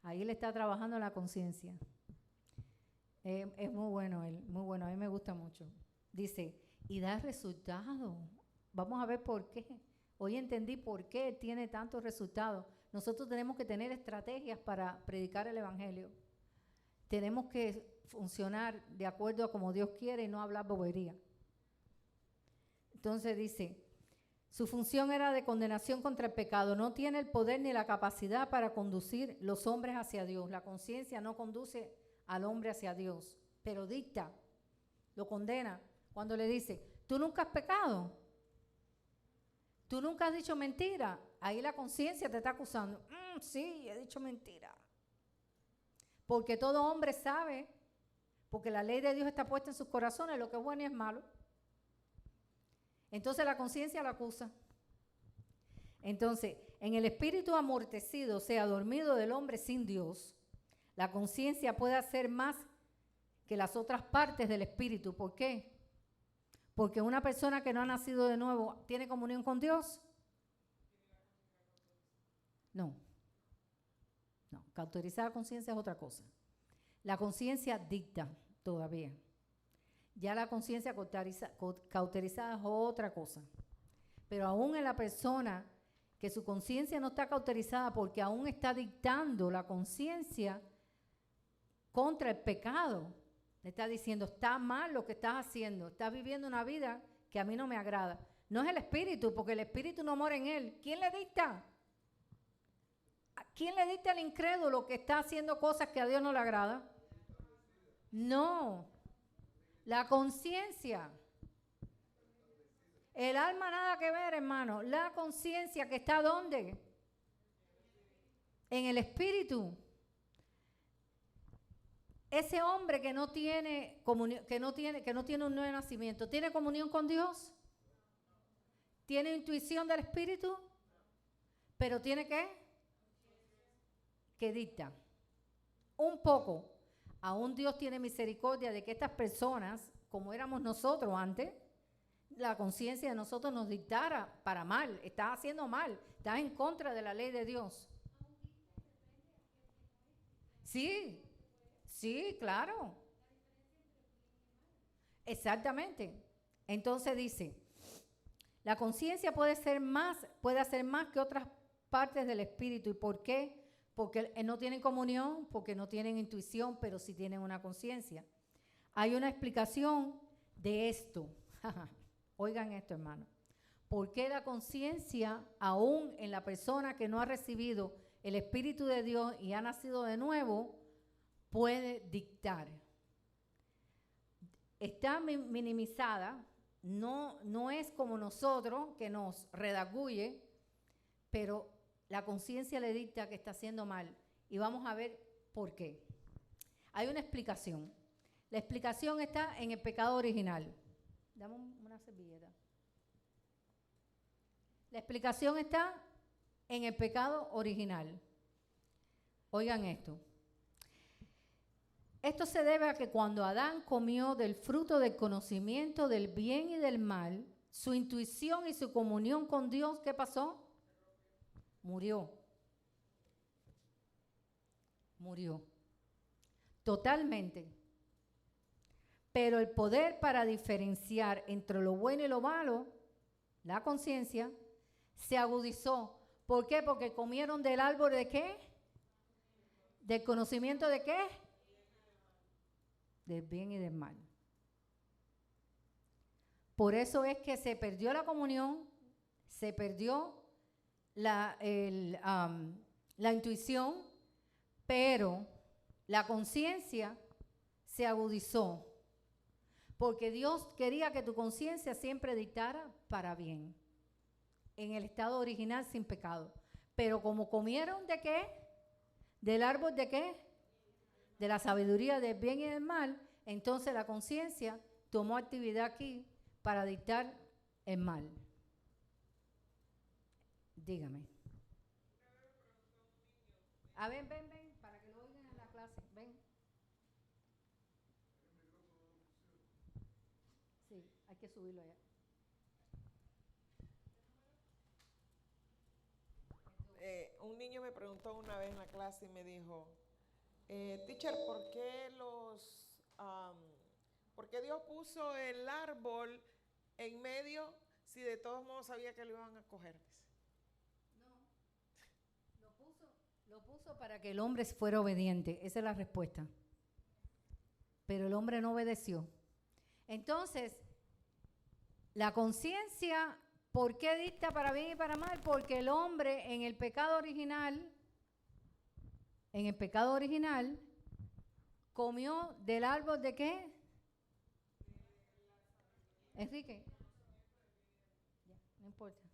Ahí le está trabajando la conciencia. Es muy bueno él, muy bueno, a mí me gusta mucho. Dice, y da resultado. Vamos a ver por qué. Hoy entendí por qué tiene tantos resultados. Nosotros tenemos que tener estrategias para predicar el evangelio. Tenemos que funcionar de acuerdo a como Dios quiere y no hablar bobería. Entonces dice, su función era de condenación contra el pecado. No tiene el poder ni la capacidad para conducir los hombres hacia Dios. La conciencia no conduce al hombre hacia Dios, pero dicta, lo condena. Cuando le dice, ¿tú nunca has pecado? ¿Tú nunca has dicho mentira? Ahí la conciencia te está acusando. Sí, he dicho mentira. Porque todo hombre sabe, porque la ley de Dios está puesta en sus corazones, lo que es bueno y es malo. Entonces la conciencia la acusa. Entonces, en el espíritu amortecido, o sea, dormido del hombre sin Dios, la conciencia puede hacer más que las otras partes del espíritu. ¿Por qué? Porque una persona que no ha nacido de nuevo, ¿tiene comunión con Dios? No. No, cauterizar la conciencia es otra cosa. La conciencia dicta todavía. Ya la conciencia cauterizada es otra cosa. Pero aún en la persona que su conciencia no está cauterizada porque aún está dictando la conciencia contra el pecado, le está diciendo, está mal lo que estás haciendo, estás viviendo una vida que a mí no me agrada. No es el espíritu, porque el espíritu no mora en él. ¿Quién le dicta? ¿Quién le dicta al incrédulo que está haciendo cosas que a Dios no le agrada? No. La conciencia. El alma nada que ver, hermano. La conciencia que está ¿dónde? En el espíritu. Ese hombre que no tiene comunión, que no tiene un nuevo nacimiento, ¿tiene comunión con Dios? ¿Tiene intuición del espíritu? ¿Pero tiene qué? Que dicta. Un poco. Aún Dios tiene misericordia de que estas personas, como éramos nosotros antes, la conciencia de nosotros nos dictara para mal. Estás haciendo mal. Estás en contra de la ley de Dios. Sí. Sí, claro. Exactamente. Entonces dice, la conciencia puede hacer más que otras partes del espíritu. ¿Y por qué? Porque no tienen comunión, porque no tienen intuición, pero sí tienen una conciencia. Hay una explicación de esto. Oigan esto, hermano. ¿Por qué la conciencia, aún en la persona que no ha recibido el Espíritu de Dios y ha nacido de nuevo, puede dictar? Está minimizada, no es como nosotros que nos redarguye, pero la conciencia le dicta que está haciendo mal y vamos a ver por qué. Hay una explicación. La explicación está en el pecado original. Dame una servilleta. La explicación está en el pecado original. Oigan esto. Esto se debe a que cuando Adán comió del fruto del conocimiento del bien y del mal, su intuición y su comunión con Dios, ¿qué pasó? Murió. Murió. Totalmente. Pero el poder para diferenciar entre lo bueno y lo malo, la conciencia, se agudizó ¿Por qué? Porque comieron del árbol de ¿qué? ¿Del conocimiento de qué? Del bien y del mal. Por eso es que se perdió la comunión, se perdió la intuición, pero la conciencia se agudizó. Porque Dios quería que tu conciencia siempre dictara para bien, en el estado original sin pecado. Pero como comieron de qué, del árbol de qué, de la sabiduría del bien y del mal, entonces la conciencia tomó actividad aquí para dictar el mal. Dígame. A ver, ven, para que lo oigan en la clase, ven. Sí, hay que subirlo allá.
Un niño me preguntó una vez en la clase y me dijo, teacher, ¿por qué Dios puso el árbol en medio si de todos modos sabía que lo iban a coger?
Lo puso para que el hombre fuera obediente, esa es la respuesta. Pero el hombre no obedeció. Entonces, la conciencia, ¿por qué dicta para bien y para mal? Porque el hombre en el pecado original, comió del árbol de qué? Enrique. Ya, no importa.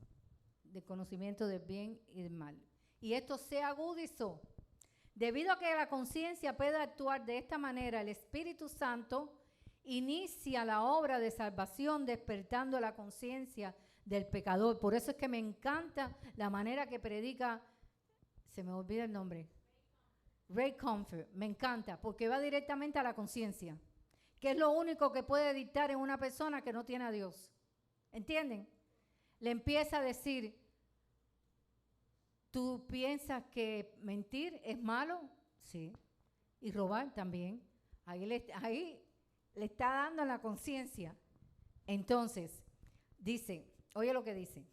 Del conocimiento del bien y del mal. Y esto se agudizó. Debido a que la conciencia puede actuar de esta manera, el Espíritu Santo inicia la obra de salvación despertando la conciencia del pecador. Por eso es que me encanta la manera que predica, se me olvida el nombre, Ray Comfort. Me encanta porque va directamente a la conciencia, que es lo único que puede dictar en una persona que no tiene a Dios. ¿Entienden? Le empieza a decir, ¿tú piensas que mentir es malo? Sí. Y robar también. Ahí le está dando a la conciencia. Entonces, dice, oye lo que dice.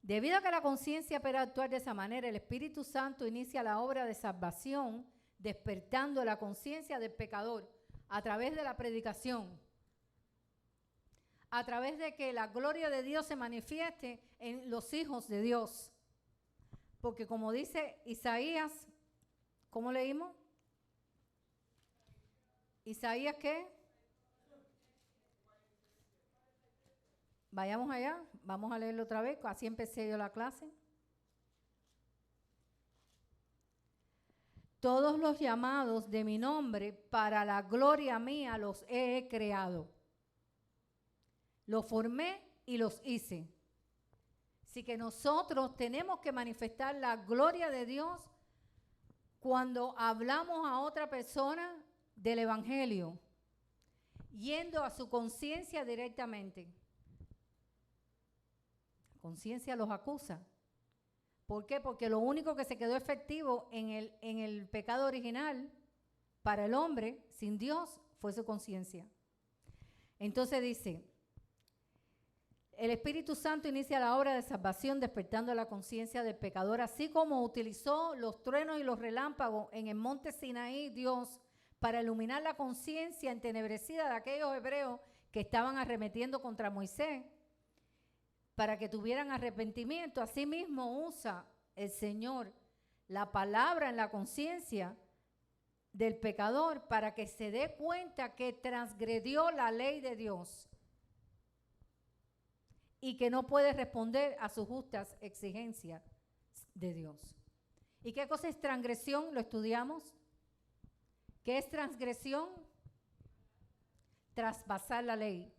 Debido a que la conciencia puede actuar de esa manera, el Espíritu Santo inicia la obra de salvación, despertando la conciencia del pecador a través de la predicación, a través de que la gloria de Dios se manifieste en los hijos de Dios. Porque como dice Isaías, ¿cómo leímos? ¿Isaías qué? Vayamos allá, vamos a leerlo otra vez, así empecé yo la clase. Todos los llamados de mi nombre, para la gloria mía, los he creado. Los formé y los hice. Así que nosotros tenemos que manifestar la gloria de Dios cuando hablamos a otra persona del Evangelio, yendo a su conciencia directamente. La conciencia los acusa. ¿Por qué? Porque lo único que se quedó efectivo en el pecado original para el hombre sin Dios fue su conciencia. Entonces dice, el Espíritu Santo inicia la obra de salvación despertando la conciencia del pecador, así como utilizó los truenos y los relámpagos en el monte Sinaí, Dios, para iluminar la conciencia entenebrecida de aquellos hebreos que estaban arremetiendo contra Moisés, para que tuvieran arrepentimiento. Asimismo usa el Señor la palabra en la conciencia del pecador para que se dé cuenta que transgredió la ley de Dios y que no puede responder a sus justas exigencias de Dios. ¿Y qué cosa es transgresión? Lo estudiamos. ¿Qué es transgresión? Traspasar la ley.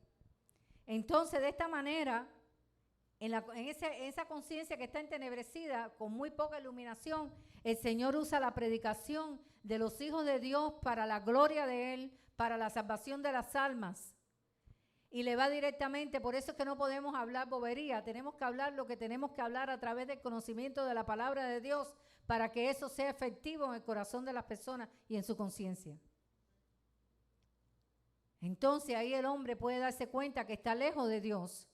Entonces, de esta manera, en esa conciencia que está entenebrecida, con muy poca iluminación, el Señor usa la predicación de los hijos de Dios para la gloria de Él, para la salvación de las almas. Y le va directamente, por eso es que no podemos hablar bobería, tenemos que hablar lo que tenemos que hablar a través del conocimiento de la palabra de Dios para que eso sea efectivo en el corazón de las personas y en su conciencia. Entonces ahí el hombre puede darse cuenta que está lejos de Dios,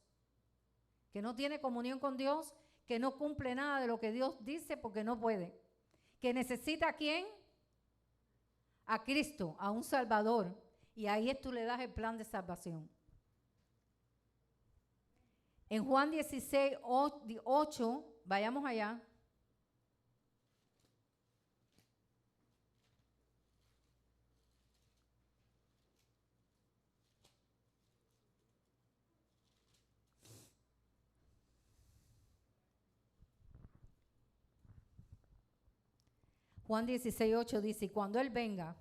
que no tiene comunión con Dios, que no cumple nada de lo que Dios dice porque no puede. Que necesita ¿a quién? A Cristo, a un Salvador. Y ahí tú le das el plan de salvación. En Juan 16, 8, vayamos allá. Juan 16, 8 dice, y cuando Él venga,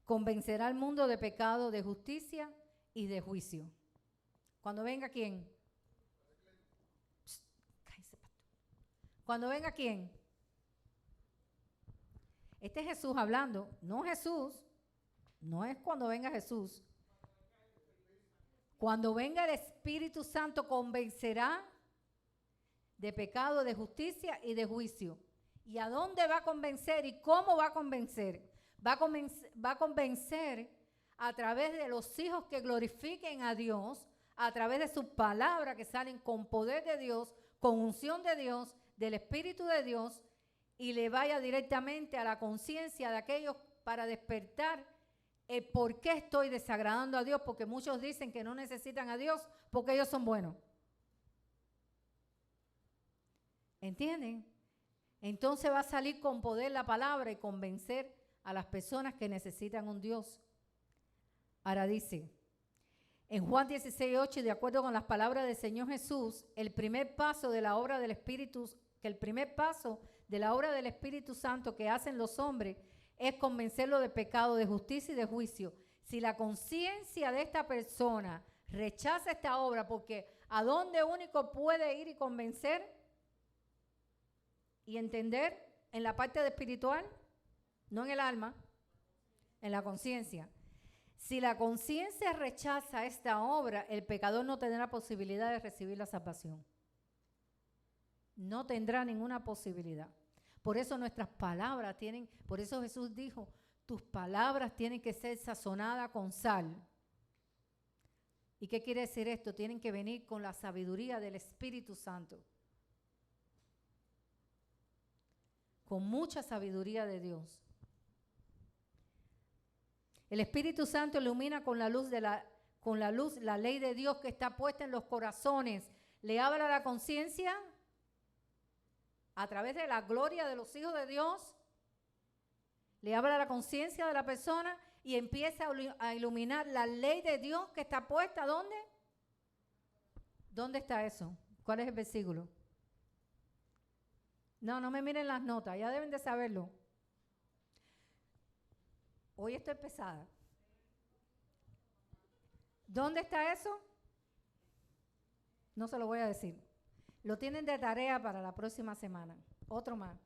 convencerá al mundo de pecado, de justicia y de juicio. Cuando venga, ¿quién? Psst, cállese, pastor. Cuando venga, ¿quién? Este es Jesús hablando. No Jesús. No es cuando venga Jesús. Cuando venga el Espíritu Santo, convencerá de pecado, de justicia y de juicio. ¿Y a dónde va a convencer y cómo va a convencer? Va a convencer a través de los hijos que glorifiquen a Dios, a través de sus palabras que salen con poder de Dios, con unción de Dios, del Espíritu de Dios, y le vaya directamente a la conciencia de aquellos para despertar el por qué estoy desagradando a Dios, porque muchos dicen que no necesitan a Dios porque ellos son buenos. ¿Entienden? Entonces va a salir con poder la palabra y convencer a las personas que necesitan un Dios. Ahora dice, en Juan 16, 8, de acuerdo con las palabras del Señor Jesús, el primer paso de la obra del Espíritu, Santo que hacen los hombres es convencerlo de pecado, de justicia y de juicio. Si la conciencia de esta persona rechaza esta obra, porque ¿a dónde único puede ir y convencer y entender? En la parte de espiritual, no en el alma, en la conciencia. Si la conciencia rechaza esta obra, el pecador no tendrá posibilidad de recibir la salvación. No tendrá ninguna posibilidad. Por eso nuestras palabras por eso Jesús dijo, tus palabras tienen que ser sazonadas con sal. ¿Y qué quiere decir esto? Tienen que venir con la sabiduría del Espíritu Santo. Con mucha sabiduría de Dios. El Espíritu Santo ilumina con la luz la ley de Dios que está puesta en los corazones. Le habla a la conciencia a través de la gloria de los hijos de Dios. Le habla a la conciencia de la persona y empieza a iluminar la ley de Dios que está puesta. ¿Dónde? ¿Dónde está eso? ¿Cuál es el versículo? No me miren las notas, ya deben de saberlo. Hoy estoy pesada. ¿Dónde está eso? No se lo voy a decir. Lo tienen de tarea para la próxima semana. Otro más.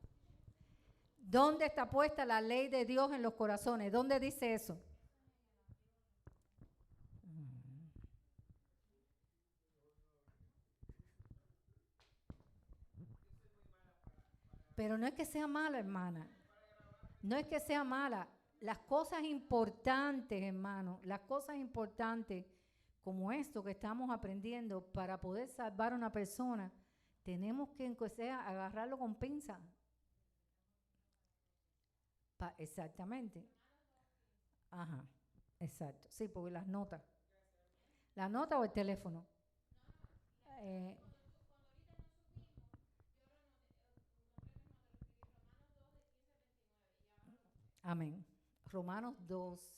¿Dónde está puesta la ley de Dios en los corazones? ¿Dónde dice eso? Pero no es que sea mala, hermana. No es que sea mala. Las cosas importantes, hermano, las cosas importantes como esto que estamos aprendiendo para poder salvar a una persona, tenemos que agarrarlo con pinza. Exactamente. Ajá, exacto. Sí, porque las notas. ¿La nota o el teléfono? Amén. Romanos 2.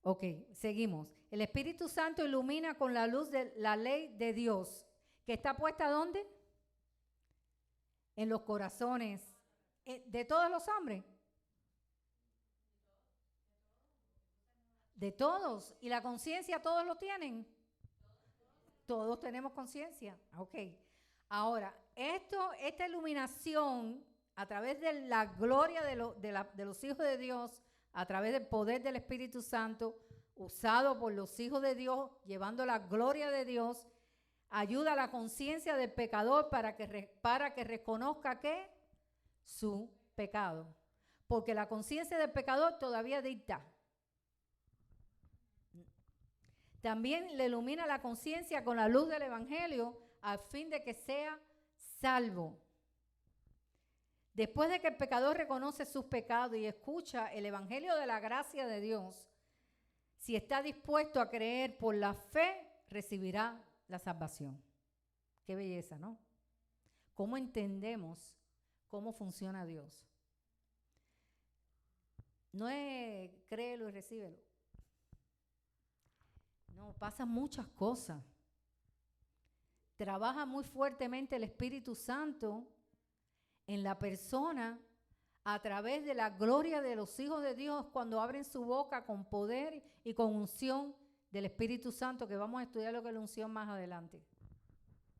Ok, seguimos. El Espíritu Santo ilumina con la luz de la ley de Dios, que está puesta ¿dónde? En los corazones de todos los hombres. De todos. ¿Y la conciencia todos lo tienen? Todos tenemos conciencia. Ok. Ahora, esta iluminación a través de la gloria de los hijos de Dios, a través del poder del Espíritu Santo, usado por los hijos de Dios, llevando la gloria de Dios, ayuda a la conciencia del pecador para que reconozca ¿qué? Su pecado. Porque la conciencia del pecador todavía dicta. También le ilumina la conciencia con la luz del Evangelio a fin de que sea salvo. Después de que el pecador reconoce sus pecados y escucha el evangelio de la gracia de Dios, si está dispuesto a creer por la fe, recibirá la salvación. Qué belleza, ¿no? ¿Cómo entendemos cómo funciona Dios? No es créelo y recíbelo. No, pasan muchas cosas. Trabaja muy fuertemente el Espíritu Santo en la persona a través de la gloria de los hijos de Dios cuando abren su boca con poder y con unción del Espíritu Santo, que vamos a estudiar lo que es la unción más adelante.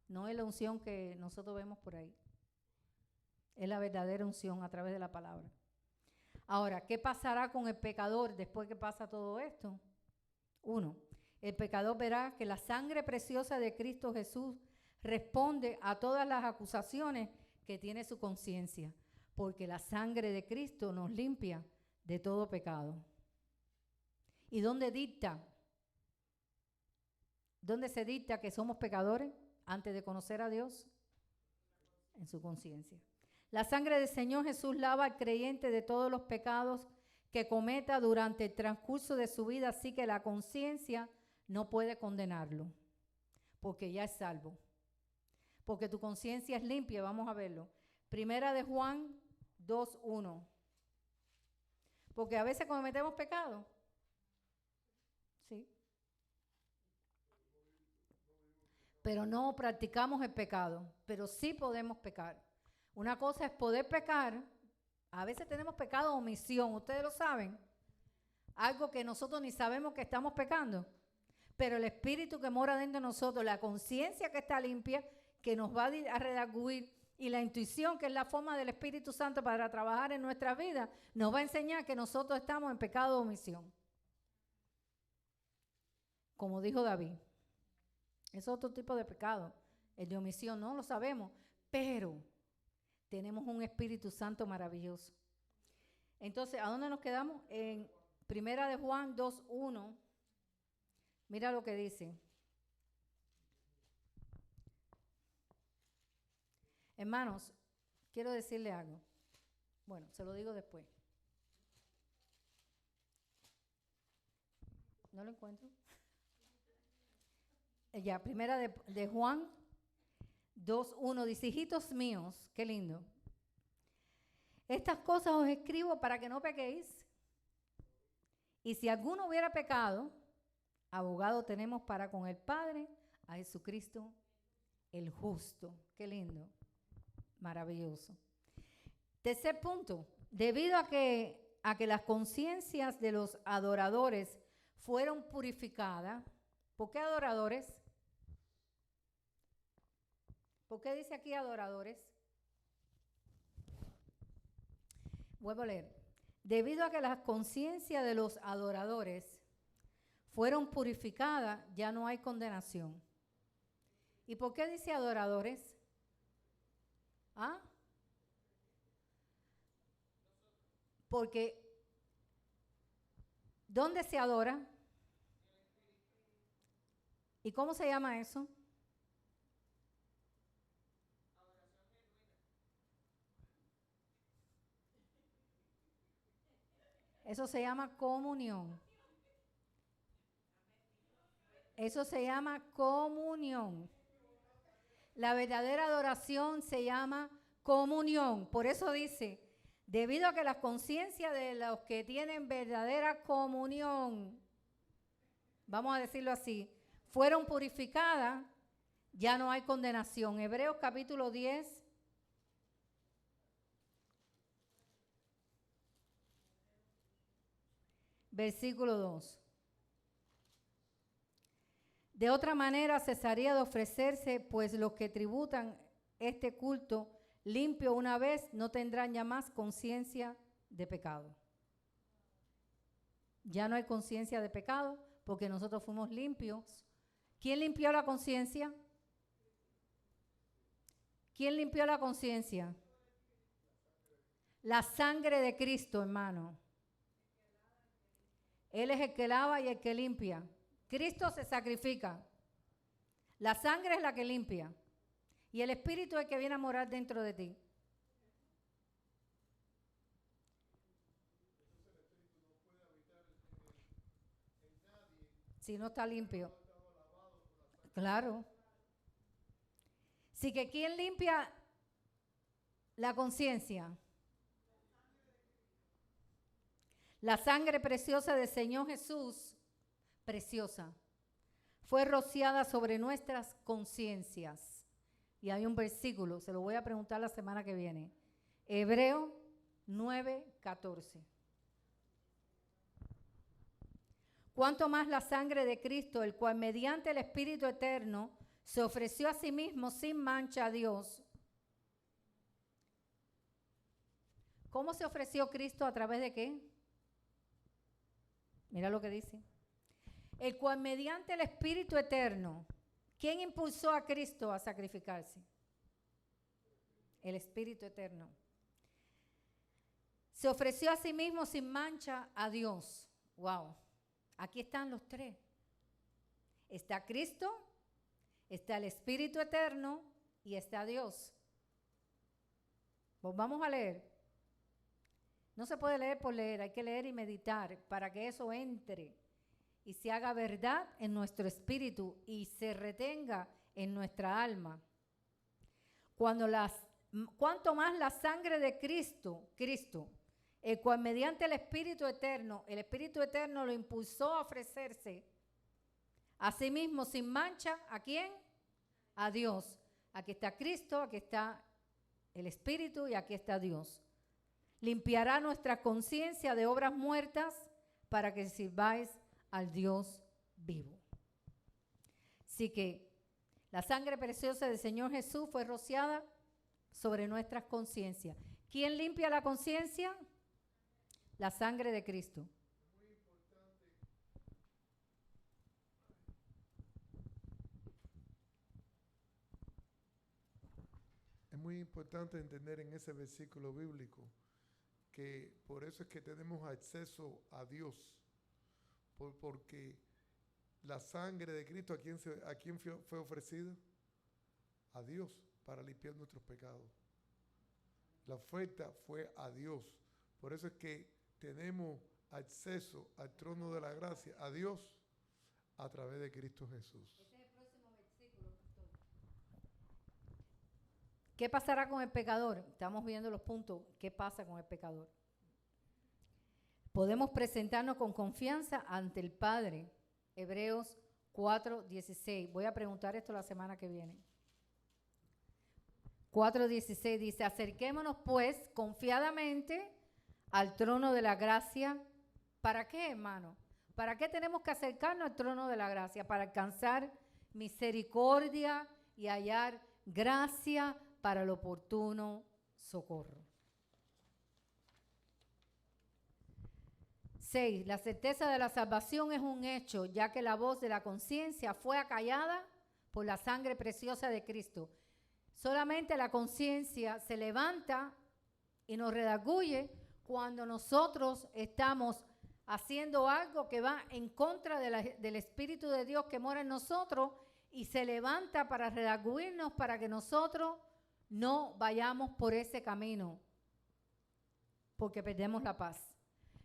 No es la unción que nosotros vemos por ahí. Es la verdadera unción a través de la palabra. Ahora, ¿qué pasará con el pecador después que pasa todo esto? 1. El pecador verá que la sangre preciosa de Cristo Jesús responde a todas las acusaciones que tiene su conciencia, porque la sangre de Cristo nos limpia de todo pecado. ¿Y dónde dicta? ¿Dónde se dicta que somos pecadores antes de conocer a Dios? En su conciencia. La sangre del Señor Jesús lava al creyente de todos los pecados que cometa durante el transcurso de su vida, así que la conciencia no puede condenarlo, porque ya es salvo. Porque tu conciencia es limpia, vamos a verlo. Primera de Juan 2:1. Porque a veces cometemos pecado. Sí. Pero no practicamos el pecado, pero sí podemos pecar. Una cosa es poder pecar. A veces tenemos pecado de omisión, ustedes lo saben. Algo que nosotros ni sabemos que estamos pecando. Pero el Espíritu que mora dentro de nosotros, la conciencia que está limpia, que nos va a redarguir, y la intuición, que es la forma del Espíritu Santo para trabajar en nuestra vida, nos va a enseñar que nosotros estamos en pecado de omisión. Como dijo David. Es otro tipo de pecado. El de omisión no lo sabemos, pero tenemos un Espíritu Santo maravilloso. Entonces, ¿a dónde nos quedamos? En Primera de Juan 2:1. Mira lo que dice. Hermanos, quiero decirle algo. Bueno, se lo digo después. ¿No lo encuentro? Ya, Primera de Juan 2:1 dice: hijitos míos, qué lindo. Estas cosas os escribo para que no pequéis. Y si alguno hubiera pecado, abogado tenemos para con el Padre, a Jesucristo el justo. Qué lindo. Maravilloso. Tercer punto. Debido a que las conciencias de los adoradores fueron purificadas. ¿Por qué adoradores? ¿Por qué dice aquí adoradores? Vuelvo a leer. Debido a que las conciencias de los adoradores fueron purificadas, ya no hay condenación. ¿Y por qué dice adoradores? ¿Ah? Porque ¿dónde se adora? ¿Y cómo se llama eso? Eso se llama comunión. Eso se llama comunión. La verdadera adoración se llama comunión. Por eso dice, debido a que las conciencias de los que tienen verdadera comunión, vamos a decirlo así, fueron purificadas, ya no hay condenación. Hebreos capítulo 10. Versículo 2. De otra manera cesaría de ofrecerse, pues los que tributan este culto limpio una vez no tendrán ya más conciencia de pecado. Ya no hay conciencia de pecado porque nosotros fuimos limpios. ¿Quién limpió la conciencia? ¿Quién limpió la conciencia? La sangre de Cristo, hermano. Él es el que lava y el que limpia. Cristo se sacrifica. La sangre es la que limpia. Y el Espíritu es el que viene a morar dentro de ti. Si no está limpio. Claro. Así que ¿quién limpia la conciencia? La sangre preciosa del Señor Jesús, preciosa, fue rociada sobre nuestras conciencias. Y hay un versículo, se lo voy a preguntar la semana que viene. Hebreo 9:14. Cuanto más la sangre de Cristo, el cual mediante el Espíritu Eterno se ofreció a sí mismo sin mancha a Dios. ¿Cómo se ofreció Cristo? ¿A través de qué? Mira lo que dice. El cual mediante el Espíritu Eterno. ¿Quién impulsó a Cristo a sacrificarse? El Espíritu Eterno. Se ofreció a sí mismo sin mancha a Dios. Wow. Aquí están los tres. Está Cristo, está el Espíritu Eterno y está Dios. Pues vamos a leer. No se puede leer por leer, hay que leer y meditar para que eso entre y se haga verdad en nuestro espíritu y se retenga en nuestra alma. Cuanto más la sangre de Cristo, el cual mediante el Espíritu Eterno lo impulsó a ofrecerse a sí mismo sin mancha, ¿a quién? A Dios. Aquí está Cristo, aquí está el Espíritu y aquí está Dios. Limpiará nuestra conciencia de obras muertas para que sirváis al Dios vivo. Así que la sangre preciosa del Señor Jesús fue rociada sobre nuestras conciencias. ¿Quién limpia la conciencia? La sangre de Cristo.
Es muy importante entender en ese versículo bíblico que por eso es que tenemos acceso a Dios, porque la sangre de Cristo, ¿a quién fue ofrecida? A Dios, para limpiar nuestros pecados. La oferta fue a Dios. Por eso es que tenemos acceso al trono de la gracia, a Dios, a través de Cristo Jesús.
Este es el próximo versículo, pastor. ¿Qué pasará con el pecador? Estamos viendo los puntos. ¿Qué pasa con el pecador? Podemos presentarnos con confianza ante el Padre. Hebreos 4:16. Voy a preguntar esto la semana que viene. 4:16 dice, acerquémonos pues confiadamente al trono de la gracia. ¿Para qué, hermano? ¿Para qué tenemos que acercarnos al trono de la gracia? Para alcanzar misericordia y hallar gracia para el oportuno socorro. 6. La certeza de la salvación es un hecho, ya que la voz de la conciencia fue acallada por la sangre preciosa de Cristo. Solamente la conciencia se levanta y nos redarguye cuando nosotros estamos haciendo algo que va en contra del Espíritu de Dios que mora en nosotros y se levanta para redarguirnos para que nosotros no vayamos por ese camino, porque perdemos la paz.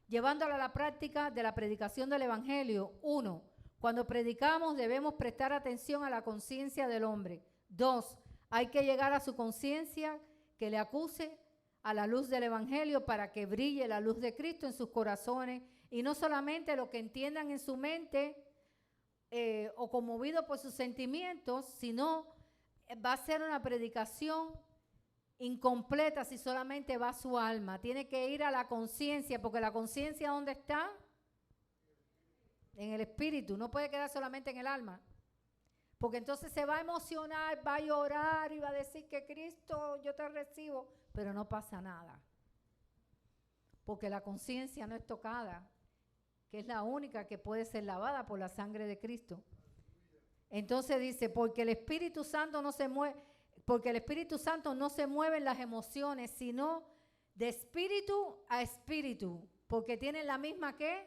Llevándola a la práctica de la predicación del Evangelio. 1. Cuando predicamos debemos prestar atención a la conciencia del hombre. 2. Hay que llegar a su conciencia que le acuse a la luz del Evangelio para que brille la luz de Cristo en sus corazones y no solamente lo que entiendan en su mente o conmovido por sus sentimientos, sino va a ser una predicación incompleta si solamente va a su alma. Tiene que ir a la conciencia, porque la conciencia ¿dónde está? En el espíritu, no puede quedar solamente en el alma. Porque entonces se va a emocionar, va a llorar y va a decir que Cristo, yo te recibo, pero no pasa nada. Porque la conciencia no es tocada, que es la única que puede ser lavada por la sangre de Cristo. Entonces dice, porque el Espíritu Santo no se mueve en las emociones, sino de espíritu a espíritu, porque tienen la misma ¿qué?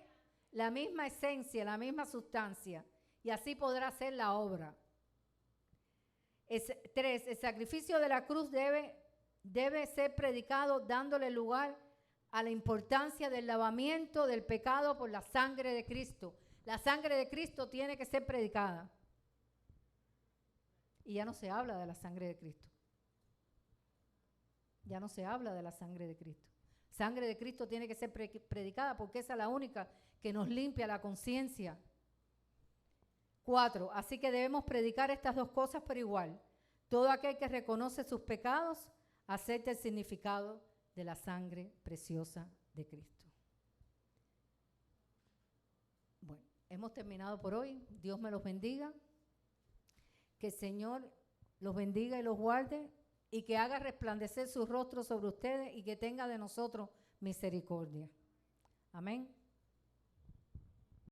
La misma esencia, la misma sustancia, y así podrá ser la obra. 3. El sacrificio de la cruz debe ser predicado dándole lugar a la importancia del lavamiento del pecado por la sangre de Cristo. La sangre de Cristo tiene que ser predicada. Y ya no se habla de la sangre de Cristo. Ya no se habla de la sangre de Cristo. Sangre de Cristo tiene que ser predicada porque esa es la única que nos limpia la conciencia. 4. Así que debemos predicar estas dos cosas por igual. Todo aquel que reconoce sus pecados acepta el significado de la sangre preciosa de Cristo. Bueno, hemos terminado por hoy. Dios me los bendiga. Que el Señor los bendiga y los guarde y que haga resplandecer su rostro sobre ustedes y que tenga de nosotros misericordia. Amén.